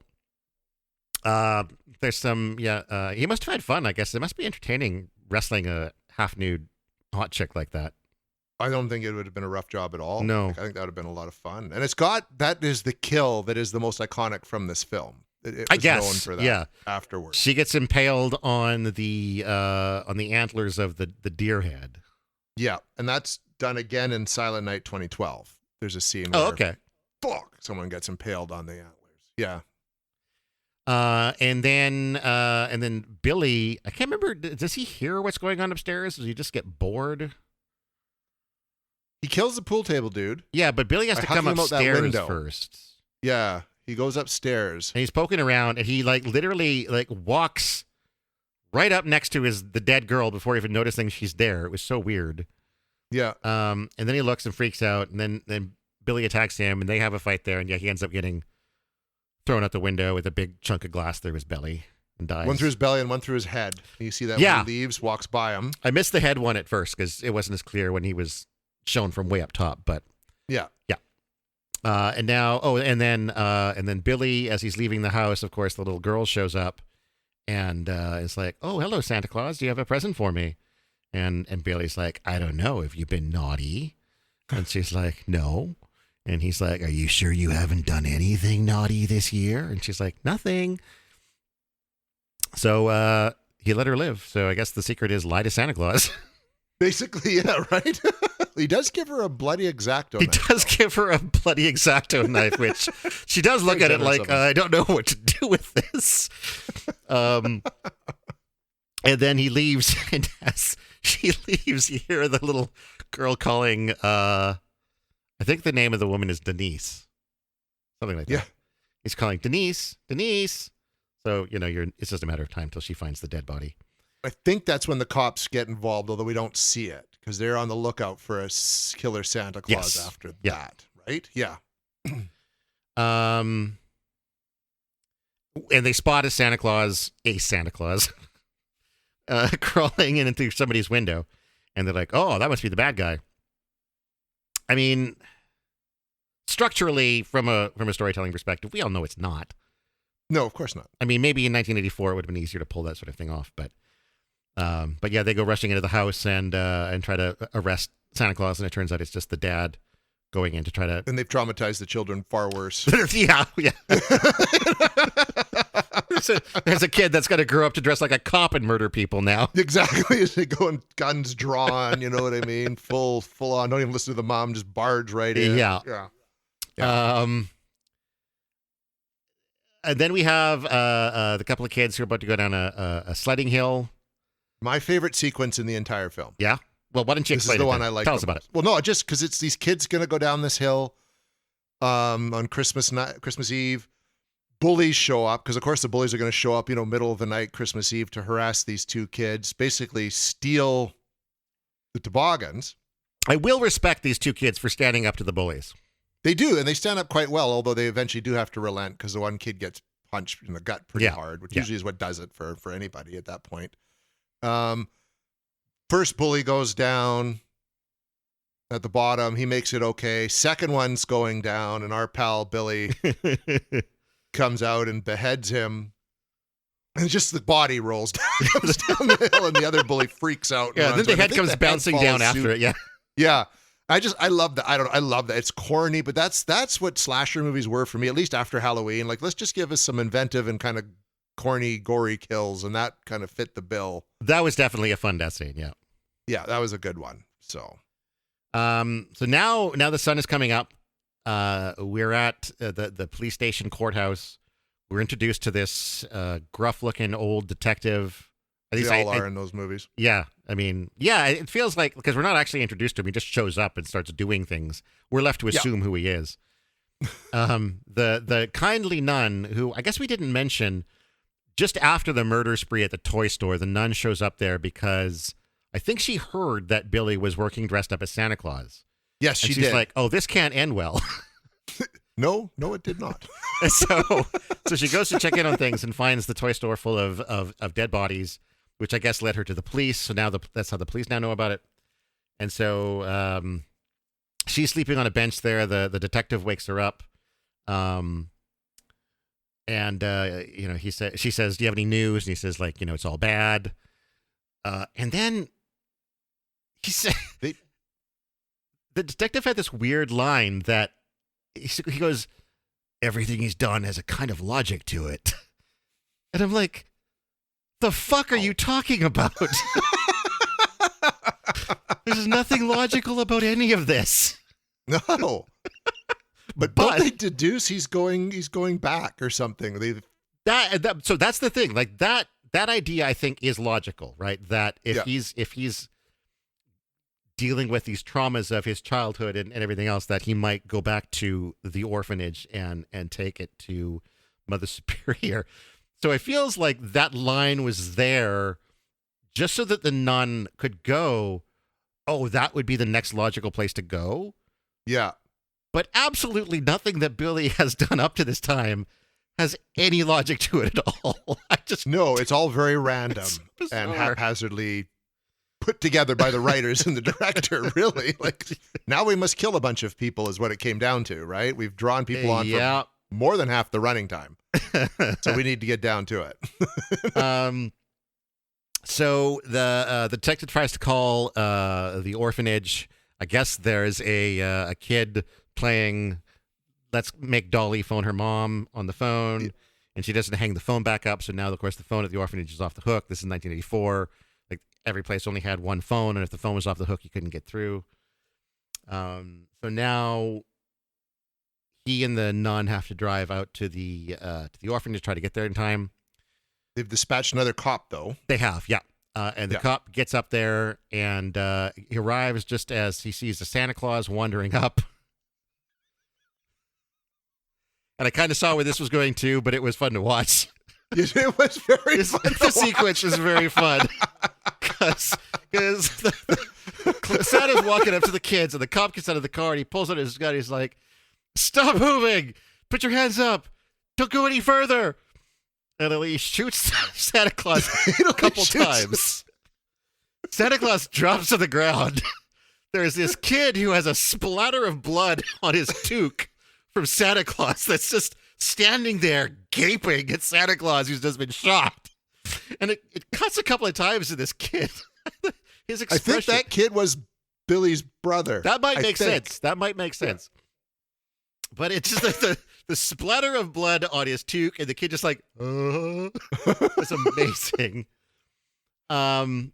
Speaker 1: There's some, he must have had fun, I guess. It must be entertaining wrestling a half-nude hot chick like that.
Speaker 2: I don't think it would have been a rough job at all.
Speaker 1: No.
Speaker 2: I think that would have been a lot of fun. And that is the kill that is the most iconic from this film. It
Speaker 1: I
Speaker 2: was
Speaker 1: guess,
Speaker 2: known for that
Speaker 1: yeah.
Speaker 2: Afterwards.
Speaker 1: She gets impaled on the antlers of the deer head.
Speaker 2: Yeah, and that's done again in Silent Night 2012. There's a scene where someone gets impaled on the antlers. Yeah.
Speaker 1: And then Billy, I can't remember, does he hear what's going on upstairs? Does he just get bored?
Speaker 2: He kills the pool table dude.
Speaker 1: Yeah, but Billy has to come upstairs first.
Speaker 2: Yeah, he goes upstairs.
Speaker 1: And he's poking around, and he like literally like walks right up next to the dead girl before even noticing she's there. It was so weird.
Speaker 2: Yeah.
Speaker 1: And then he looks and freaks out, and then Billy attacks him, and they have a fight there, and he ends up getting thrown out the window with a big chunk of glass through his belly and dies.
Speaker 2: One through his belly and one through his head. You see that when he leaves, walks by him.
Speaker 1: I missed the head one at first because it wasn't as clear when he was shown from way up top, but
Speaker 2: yeah.
Speaker 1: And now, and then Billy, as he's leaving the house, of course, the little girl shows up and is like, "Oh, hello, Santa Claus. Do you have a present for me?" And Billy's like, "I don't know. Have you been naughty?" And she's like, "No." And he's like, "Are you sure you haven't done anything naughty this year?" And she's like, "Nothing." So he let her live. So I guess the secret is lie to Santa Claus.
Speaker 2: Basically, yeah, right? He does give her a bloody X-Acto
Speaker 1: He
Speaker 2: knife.
Speaker 1: does give her a bloody X-Acto knife, which she does look at it like, I don't know what to do with this. And then he leaves, and as she leaves, you hear the little girl calling, I think the name of the woman is Denise. Something like that.
Speaker 2: Yeah.
Speaker 1: He's calling Denise, Denise. So, it's just a matter of time till she finds the dead body.
Speaker 2: I think that's when the cops get involved, although we don't see it, because they're on the lookout for a killer Santa Claus after that, right? Yeah.
Speaker 1: And they spot a Santa Claus, crawling into somebody's window, and they're like, "Oh, that must be the bad guy." I mean, structurally, from a storytelling perspective, we all know it's not.
Speaker 2: No, of course not.
Speaker 1: I mean, maybe in 1984 it would have been easier to pull that sort of thing off, but yeah, they go rushing into the house and try to arrest Santa Claus, and it turns out it's just the dad going in to try to.
Speaker 2: And they've traumatized the children far worse.
Speaker 1: yeah. There's a kid that's going to grow up to dress like a cop and murder people now.
Speaker 2: Exactly. As they go and guns drawn, you know what I mean? Full on. Don't even listen to the mom. Just barge right in.
Speaker 1: Yeah. And then we have the couple of kids who are about to go down a sledding hill.
Speaker 2: My favorite sequence in the entire film.
Speaker 1: Yeah. Well, why don't you explain
Speaker 2: This is the
Speaker 1: it
Speaker 2: one
Speaker 1: then?
Speaker 2: I like.
Speaker 1: Tell us about it.
Speaker 2: Well, no, just because it's these kids going to go down this hill on Christmas Eve. Bullies show up because, of course, the bullies are going to show up, middle of the night, Christmas Eve, to harass these two kids, basically steal the toboggans.
Speaker 1: I will respect these two kids for standing up to the bullies.
Speaker 2: They do, and they stand up quite well, although they eventually do have to relent because the one kid gets punched in the gut pretty hard, which usually is what does it for anybody at that point. First bully goes down at the bottom. He makes it okay. Second one's going down, and our pal Billy comes out and beheads him. And just the body rolls down, comes down the hill, and the other bully freaks out.
Speaker 1: Yeah, then the head comes bouncing down after it. Yeah.
Speaker 2: Yeah. I love that. I love that. It's corny, but that's what slasher movies were for me, at least after Halloween. Like, let's just give us some inventive and kind of corny, gory kills, and that kind of fit the bill.
Speaker 1: That was definitely a fun death scene, yeah.
Speaker 2: Yeah, that was a good one. So
Speaker 1: now the sun is coming up. We're at the police station courthouse. We're introduced to this gruff-looking old detective.
Speaker 2: They all are in those movies.
Speaker 1: Yeah. I mean, yeah, it feels like, because we're not actually introduced to him. He just shows up and starts doing things. We're left to assume who he is. The kindly nun, who I guess we didn't mention, just after the murder spree at the toy store, the nun shows up there because I think she heard that Billy was working dressed up as Santa Claus.
Speaker 2: Yes,
Speaker 1: and
Speaker 2: she
Speaker 1: she's
Speaker 2: did.
Speaker 1: like, oh, this can't end well.
Speaker 2: No, it did not.
Speaker 1: so she goes to check in on things and finds the toy store full of dead bodies, which I guess led her to the police. So now that's how the police now know about it. And so she's sleeping on a bench there. The detective wakes her up. She says, do you have any news? And he says, it's all bad. And then he said, the detective had this weird line that he goes, everything he's done has a kind of logic to it. And I'm like, the fuck are you talking about? There's nothing logical about any of this.
Speaker 2: No. But don't they deduce he's going back or something?
Speaker 1: So that's the thing. Like that idea, I think, is logical, right? That if he's dealing with these traumas of his childhood and everything else, that he might go back to the orphanage and take it to Mother Superior. So it feels like that line was there just so that the nun could go, oh, that would be the next logical place to go.
Speaker 2: Yeah.
Speaker 1: But absolutely nothing that Billy has done up to this time has any logic to it at all.
Speaker 2: No, it's all very random and haphazardly put together by the writers and the director, really. Like, now we must kill a bunch of people is what it came down to, right? We've drawn people on for more than half the running time. So we need to get down to it.
Speaker 1: So the detective tries to call the orphanage. I guess there's a kid playing Let's Make Dolly Phone Her Mom on the phone, and she doesn't hang the phone back up. So now, of course, the phone at the orphanage is off the hook. This is 1984. Like, every place only had one phone, and if the phone was off the hook, you couldn't get through. So now he and the nun have to drive out to the orphanage to try to get there in time.
Speaker 2: They've dispatched another cop, though.
Speaker 1: They have, yeah. And the cop gets up there, and he arrives just as he sees the Santa Claus wandering up. And I kind of saw where this was going to, but it was fun to watch.
Speaker 2: It was very fun.
Speaker 1: The sequence is very fun. Because Santa's walking up to the kids, and the cop gets out of the car, and he pulls out his gun. He's like, "Stop moving! Put your hands up! Don't go any further!" And he shoots Santa Claus a couple times. Santa Claus drops to the ground. There's this kid who has a splatter of blood on his toque from Santa Claus that's just standing there gaping at Santa Claus who's just been shot. And it cuts a couple of times to this kid. His expression.
Speaker 2: I think that kid was Billy's brother.
Speaker 1: That might make sense. That might make sense. Yeah. But it's just like the splatter of blood on his toque, and the kid just like, it's amazing. And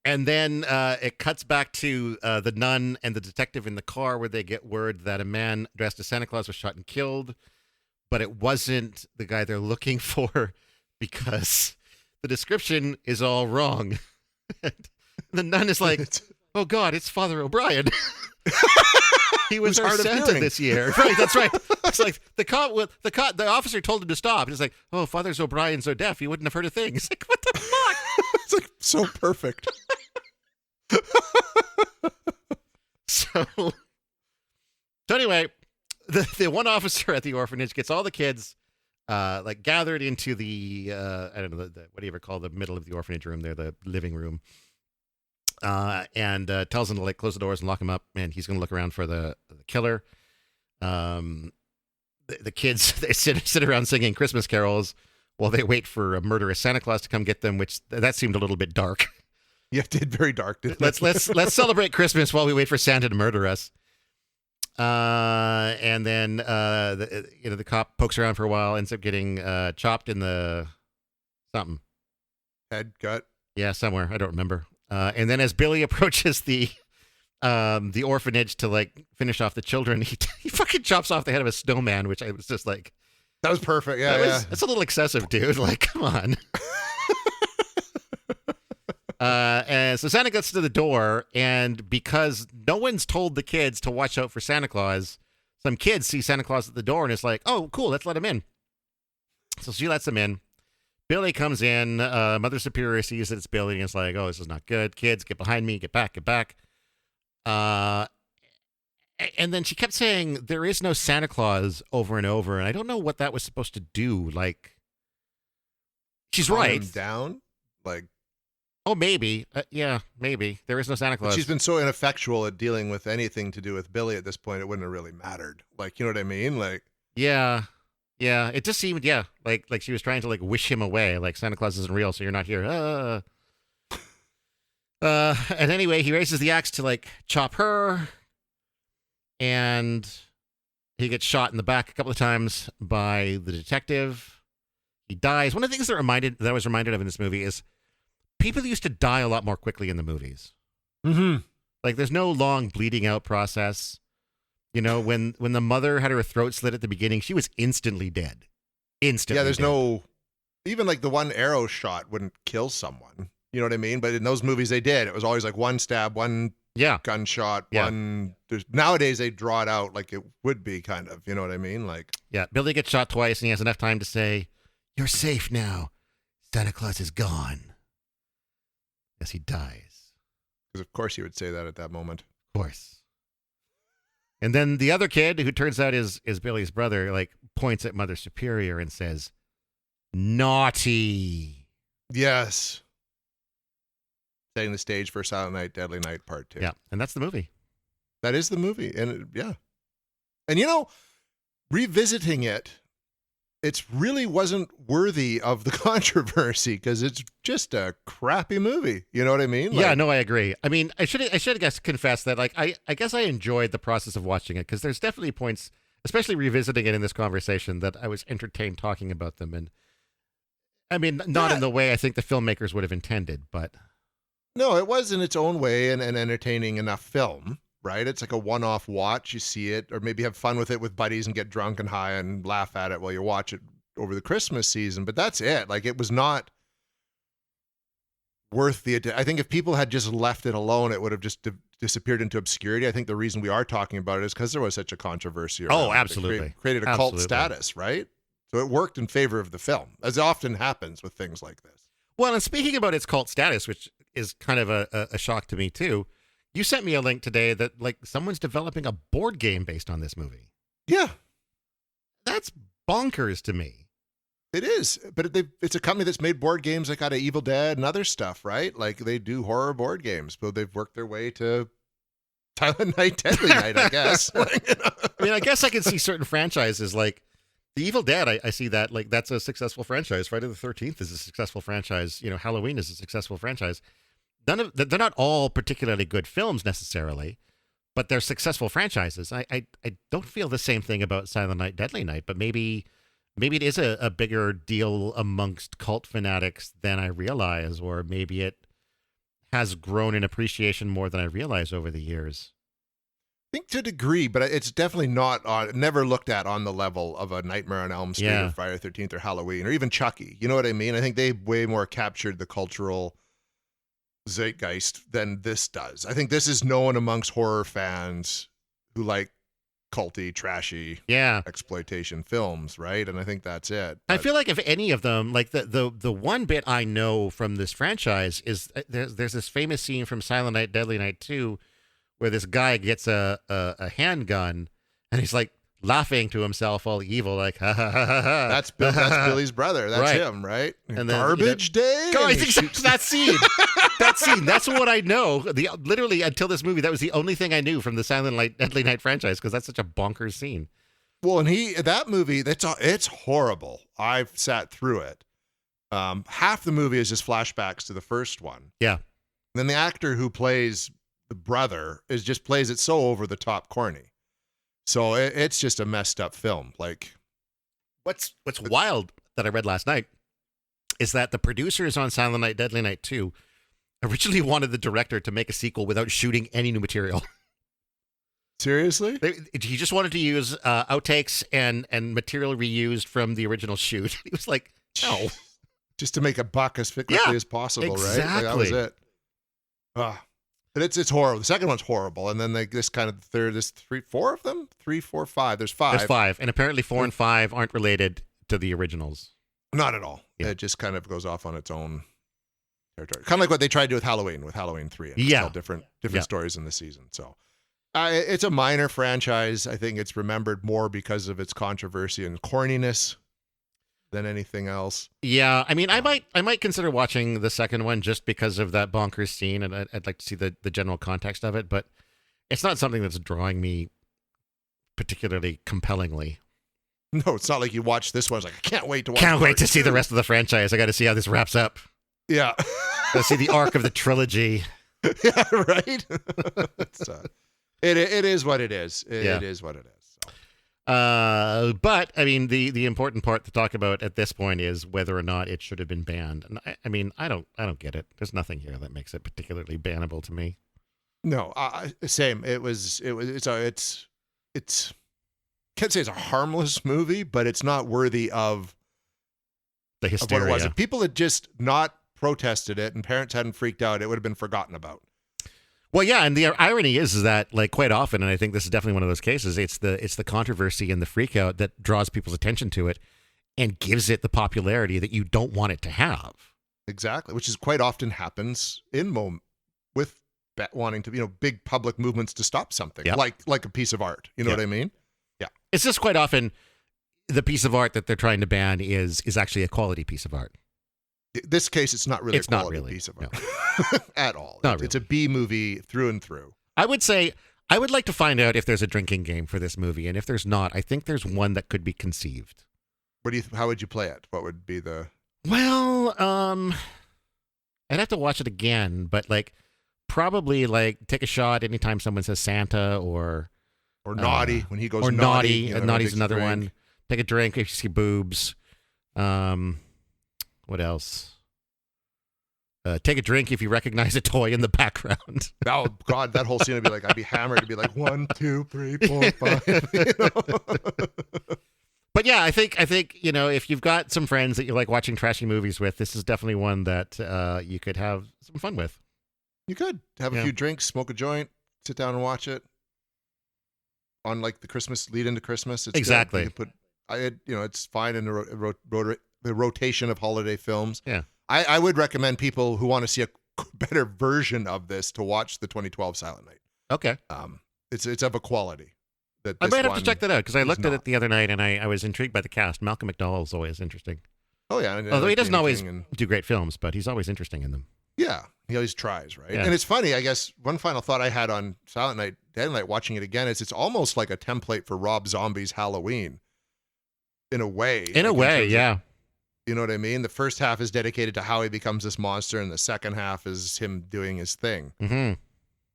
Speaker 1: then it cuts back to the nun and the detective in the car, where they get word that a man dressed as Santa Claus was shot and killed, but it wasn't the guy they're looking for because the description is all wrong. The nun is like, "Oh God, it's Father O'Brien." He was our Santa this year. Right, that's right. It's like the officer told him to stop. He's like, "Oh, Father O'Brien's so deaf, he wouldn't have heard a thing." He's like, "What the fuck?"
Speaker 2: It's like so perfect.
Speaker 1: So anyway, the one officer at the orphanage gets all the kids like gathered into the I don't know, what do you ever call the middle of the orphanage room there, the living room, and tells them to like close the doors and lock them up, and he's going to look around for the killer. The kids, they sit around singing Christmas carols while they wait for a murderous Santa Claus to come get them, which that seemed a little bit dark.
Speaker 2: Yeah, it did very dark. Didn't it?
Speaker 1: Let's celebrate Christmas while we wait for Santa to murder us. And then the cop pokes around for a while, ends up getting chopped in the something.
Speaker 2: Head, gut.
Speaker 1: Yeah, somewhere. I don't remember. And then as Billy approaches the orphanage to like finish off the children, he fucking chops off the head of a snowman, which I was just like,
Speaker 2: that was perfect. Yeah,
Speaker 1: that's a little excessive, dude. Like, come on. And so Santa gets to the door, and because no one's told the kids to watch out for Santa Claus, some kids see Santa Claus at the door, and it's like, "Oh, cool, let's let him in." So she lets him in. Billy comes in. Mother Superior sees that it's Billy, and it's like, "Oh, this is not good. Kids, get behind me. Get back. Get back." And then she kept saying, "There is no Santa Claus," over and over, and I don't know what that was supposed to do. Like, she's right.
Speaker 2: Him down, like.
Speaker 1: Oh, maybe. Yeah, maybe. There is no Santa Claus.
Speaker 2: But she's been so ineffectual at dealing with anything to do with Billy at this point, it wouldn't have really mattered. Like, you know what I mean? Like,
Speaker 1: yeah. It just seemed, like she was trying to like wish him away. Like, Santa Claus isn't real, so you're not here. And anyway, he raises the axe to like chop her, and he gets shot in the back a couple of times by the detective. He dies. One of the things that I was reminded of in this movie is people used to die a lot more quickly in the movies.
Speaker 2: Mm-hmm.
Speaker 1: Like, there's no long bleeding out process. You know, when the mother had her throat slit at the beginning, she was instantly dead. Instantly.
Speaker 2: Yeah, there's
Speaker 1: dead.
Speaker 2: no, even like the one arrow shot wouldn't kill someone. You know what I mean? But in those movies they did. It was always like one stab, one gunshot, one. Nowadays they draw it out like it would be kind of. You know what I mean? Like,
Speaker 1: yeah, Billy gets shot twice, and he has enough time to say, "You're safe now. Santa Claus is gone." As he dies.
Speaker 2: Because of course he would say that at that moment.
Speaker 1: Of course. And then the other kid, who turns out is Billy's brother, like points at Mother Superior and says, "Naughty."
Speaker 2: Yes. Setting the stage for Silent Night, Deadly Night Part 2.
Speaker 1: Yeah, and that's the movie.
Speaker 2: That is the movie. And And you know, revisiting it, it really wasn't worthy of the controversy because it's just a crappy movie. You know what I mean?
Speaker 1: Yeah, no, I agree. I mean, I should confess that, like, I guess I enjoyed the process of watching it because there's definitely points, especially revisiting it in this conversation, that I was entertained talking about them. And I mean, not in the way I think the filmmakers would have intended, but.
Speaker 2: No, it was in its own way an entertaining enough film. right? It's like a one-off watch. You see it, or maybe have fun with it with buddies and get drunk and high and laugh at it while you watch it over the Christmas season. But that's it. Like, it was not worth I think if people had just left it alone, it would have just disappeared into obscurity. I think the reason we are talking about it is because there was such a controversy around
Speaker 1: Oh,
Speaker 2: it.
Speaker 1: absolutely.
Speaker 2: It created a cult status, right? So it worked in favor of the film, as often happens with things like this.
Speaker 1: Well, and speaking about its cult status, which is kind of a shock to me too, you sent me a link today that like someone's developing a board game based on this movie.
Speaker 2: Yeah.
Speaker 1: That's bonkers to me.
Speaker 2: It is, but it's a company that's made board games like out of Evil Dead and other stuff, right? Like they do horror board games, but they've worked their way to Silent Night, Deadly Night, I guess.
Speaker 1: I mean, I guess I can see certain franchises like The Evil Dead. I see that like that's a successful franchise. Friday the 13th is a successful franchise. You know, Halloween is a successful franchise. They're not all particularly good films necessarily, but they're successful franchises. I don't feel the same thing about Silent Night, Deadly Night, but maybe it is a bigger deal amongst cult fanatics than I realize, or maybe it has grown in appreciation more than I realize over the years.
Speaker 2: I think to a degree, but it's definitely never looked at on the level of a Nightmare on Elm Street or Friday the 13th or Halloween or even Chucky. You know what I mean? I think they way more captured the cultural zeitgeist than this does. I think this is known amongst horror fans who like culty, trashy, exploitation films, right? And I think that's it. But I
Speaker 1: feel like if any of them, like the one bit I know from this franchise is there's this famous scene from Silent Night, Deadly Night 2 where this guy gets a handgun and he's like laughing to himself all evil, like ha ha ha ha ha.
Speaker 2: That's Billy's brother. That's him, right? And then, Garbage Day.
Speaker 1: Guys, exactly that scene. That scene. That's what I know. Literally until this movie, that was the only thing I knew from the Silent Night, Deadly Night franchise because that's such a bonkers scene.
Speaker 2: Well, and that movie, it's horrible. I've sat through it. Half the movie is just flashbacks to the first one.
Speaker 1: Yeah.
Speaker 2: And then the actor who plays the brother just plays it so over the top corny. So it's just a messed up film. Like,
Speaker 1: what's wild that I read last night is that the producers on Silent Night, Deadly Night 2 originally wanted the director to make a sequel without shooting any new material.
Speaker 2: Seriously?
Speaker 1: He just wanted to use outtakes and material reused from the original shoot. He was like, no.
Speaker 2: Just to make a buck as quickly as possible,
Speaker 1: exactly.
Speaker 2: Right? Like, that was it. But it's horrible. The second one's horrible. And then this kind of third, there's 4 of them? 3, 4, 5. There's 5.
Speaker 1: There's 5. And apparently 4 and 5 aren't related to the originals.
Speaker 2: Not at all. Yeah. It just kind of goes off on its own territory. Kind of like what they tried to do with Halloween 3. And tell different stories in the season. So it's a minor franchise. I think it's remembered more because of its controversy and corniness than anything else.
Speaker 1: Yeah, I mean, I might consider watching the second one just because of that bonkers scene, and I'd like to see the general context of it, but it's not something that's drawing me particularly compellingly.
Speaker 2: No, it's not like you watch this one. It's like, I can't wait to watch.
Speaker 1: Can't wait to see the rest of the franchise. I got to see how this wraps up.
Speaker 2: Yeah.
Speaker 1: Got to see the arc of the trilogy.
Speaker 2: Yeah, right? It is what it is. It is what it is.
Speaker 1: But I mean, the important part to talk about at this point is whether or not it should have been banned. And I mean, I don't get it. There's nothing here that makes it particularly bannable to me.
Speaker 2: No, same. It's can't say it's a harmless movie, but it's not worthy of
Speaker 1: the hysteria.
Speaker 2: Of what it was. If people had just not protested it and parents hadn't freaked out, it would have been forgotten about.
Speaker 1: Well, yeah, and the irony is that, like, quite often, and I think this is definitely one of those cases, it's the controversy and the freak out that draws people's attention to it and gives it the popularity that you don't want it to have.
Speaker 2: Exactly, which is quite often happens with wanting to, big public movements to stop something, like a piece of art. You know what I mean? Yeah.
Speaker 1: It's just quite often the piece of art that they're trying to ban is actually a quality piece of art.
Speaker 2: This case, it's not really a quality piece of art at all. It's a B movie through and through.
Speaker 1: I would say I would like to find out if there's a drinking game for this movie, and if there's not, I think there's one that could be conceived.
Speaker 2: How would you play it? What would be the?
Speaker 1: Well, I'd have to watch it again, but probably take a shot anytime someone says Santa or
Speaker 2: naughty when he goes
Speaker 1: or
Speaker 2: naughty.
Speaker 1: Naughty's another one. Take a drink if you see boobs. What else? Take a drink if you recognize a toy in the background.
Speaker 2: Oh God, that whole scene would be like, I'd be hammered. It'd be like 1, 2, 3, 4, 5. You know?
Speaker 1: But yeah, I think if you've got some friends that you like watching trashy movies with, this is definitely one that you could have some fun with.
Speaker 2: You could have a few drinks, smoke a joint, sit down and watch it on like the Christmas lead into Christmas. It's
Speaker 1: exactly.
Speaker 2: It's fine in the rotation of holiday films.
Speaker 1: Yeah.
Speaker 2: I would recommend people who want to see a better version of this to watch the 2012 Silent Night.
Speaker 1: Okay.
Speaker 2: It's of a quality.
Speaker 1: I might have to check that out because I looked at it the other night and I was intrigued by the cast. Malcolm McDowell is always interesting.
Speaker 2: Oh yeah,
Speaker 1: although he doesn't always do great films, but he's always interesting in them.
Speaker 2: Yeah, he always tries, right?
Speaker 1: Yeah.
Speaker 2: And it's funny. I guess one final thought I had on Silent Night, Deadly Night, watching it again is it's almost like a template for Rob Zombie's Halloween, in a way.
Speaker 1: Yeah.
Speaker 2: You know what I mean? The first half is dedicated to how he becomes this monster, and the second half is him doing his thing.
Speaker 1: Mm-hmm.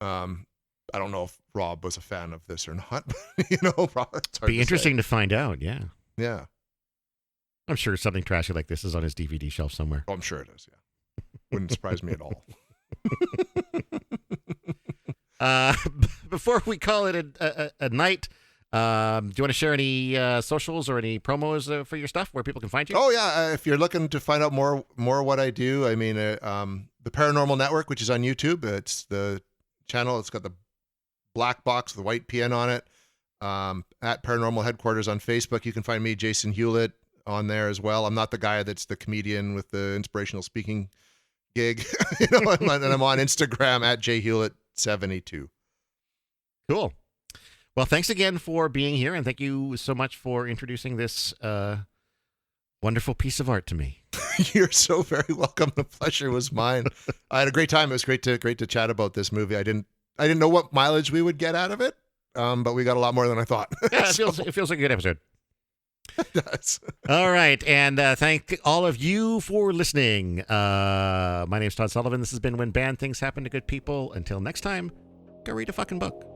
Speaker 2: I don't know if Rob was a fan of this or not. It's hard
Speaker 1: be interesting
Speaker 2: say.
Speaker 1: To find out. Yeah.
Speaker 2: Yeah.
Speaker 1: I'm sure something trashy like this is on his DVD shelf somewhere.
Speaker 2: Oh, I'm sure it is. Yeah. Wouldn't surprise me at all.
Speaker 1: Before we call it a night, do you want to share any socials or any promos for your stuff where people can find you?
Speaker 2: Oh yeah, if you're looking to find out more what I do, I mean, the Paranormal Network, which is on YouTube, it's the channel. It's got the black box with the white PN on it. At Paranormal Headquarters on Facebook, you can find me, Jason Hewlett, on there as well. I'm not the guy that's the comedian with the inspirational speaking gig, and I'm on Instagram at jhewlett72.
Speaker 1: Cool. Well, thanks again for being here, and thank you so much for introducing this wonderful piece of art to me.
Speaker 2: You're so very welcome. The pleasure was mine. I had a great time. It was great to chat about this movie. I didn't know what mileage we would get out of it, but we got a lot more than I thought.
Speaker 1: Yeah, it feels like a good episode.
Speaker 2: It does.
Speaker 1: All right, and thank all of you for listening. My name's Todd Sullivan. This has been When Bad Things Happen to Good People. Until next time, go read a fucking book.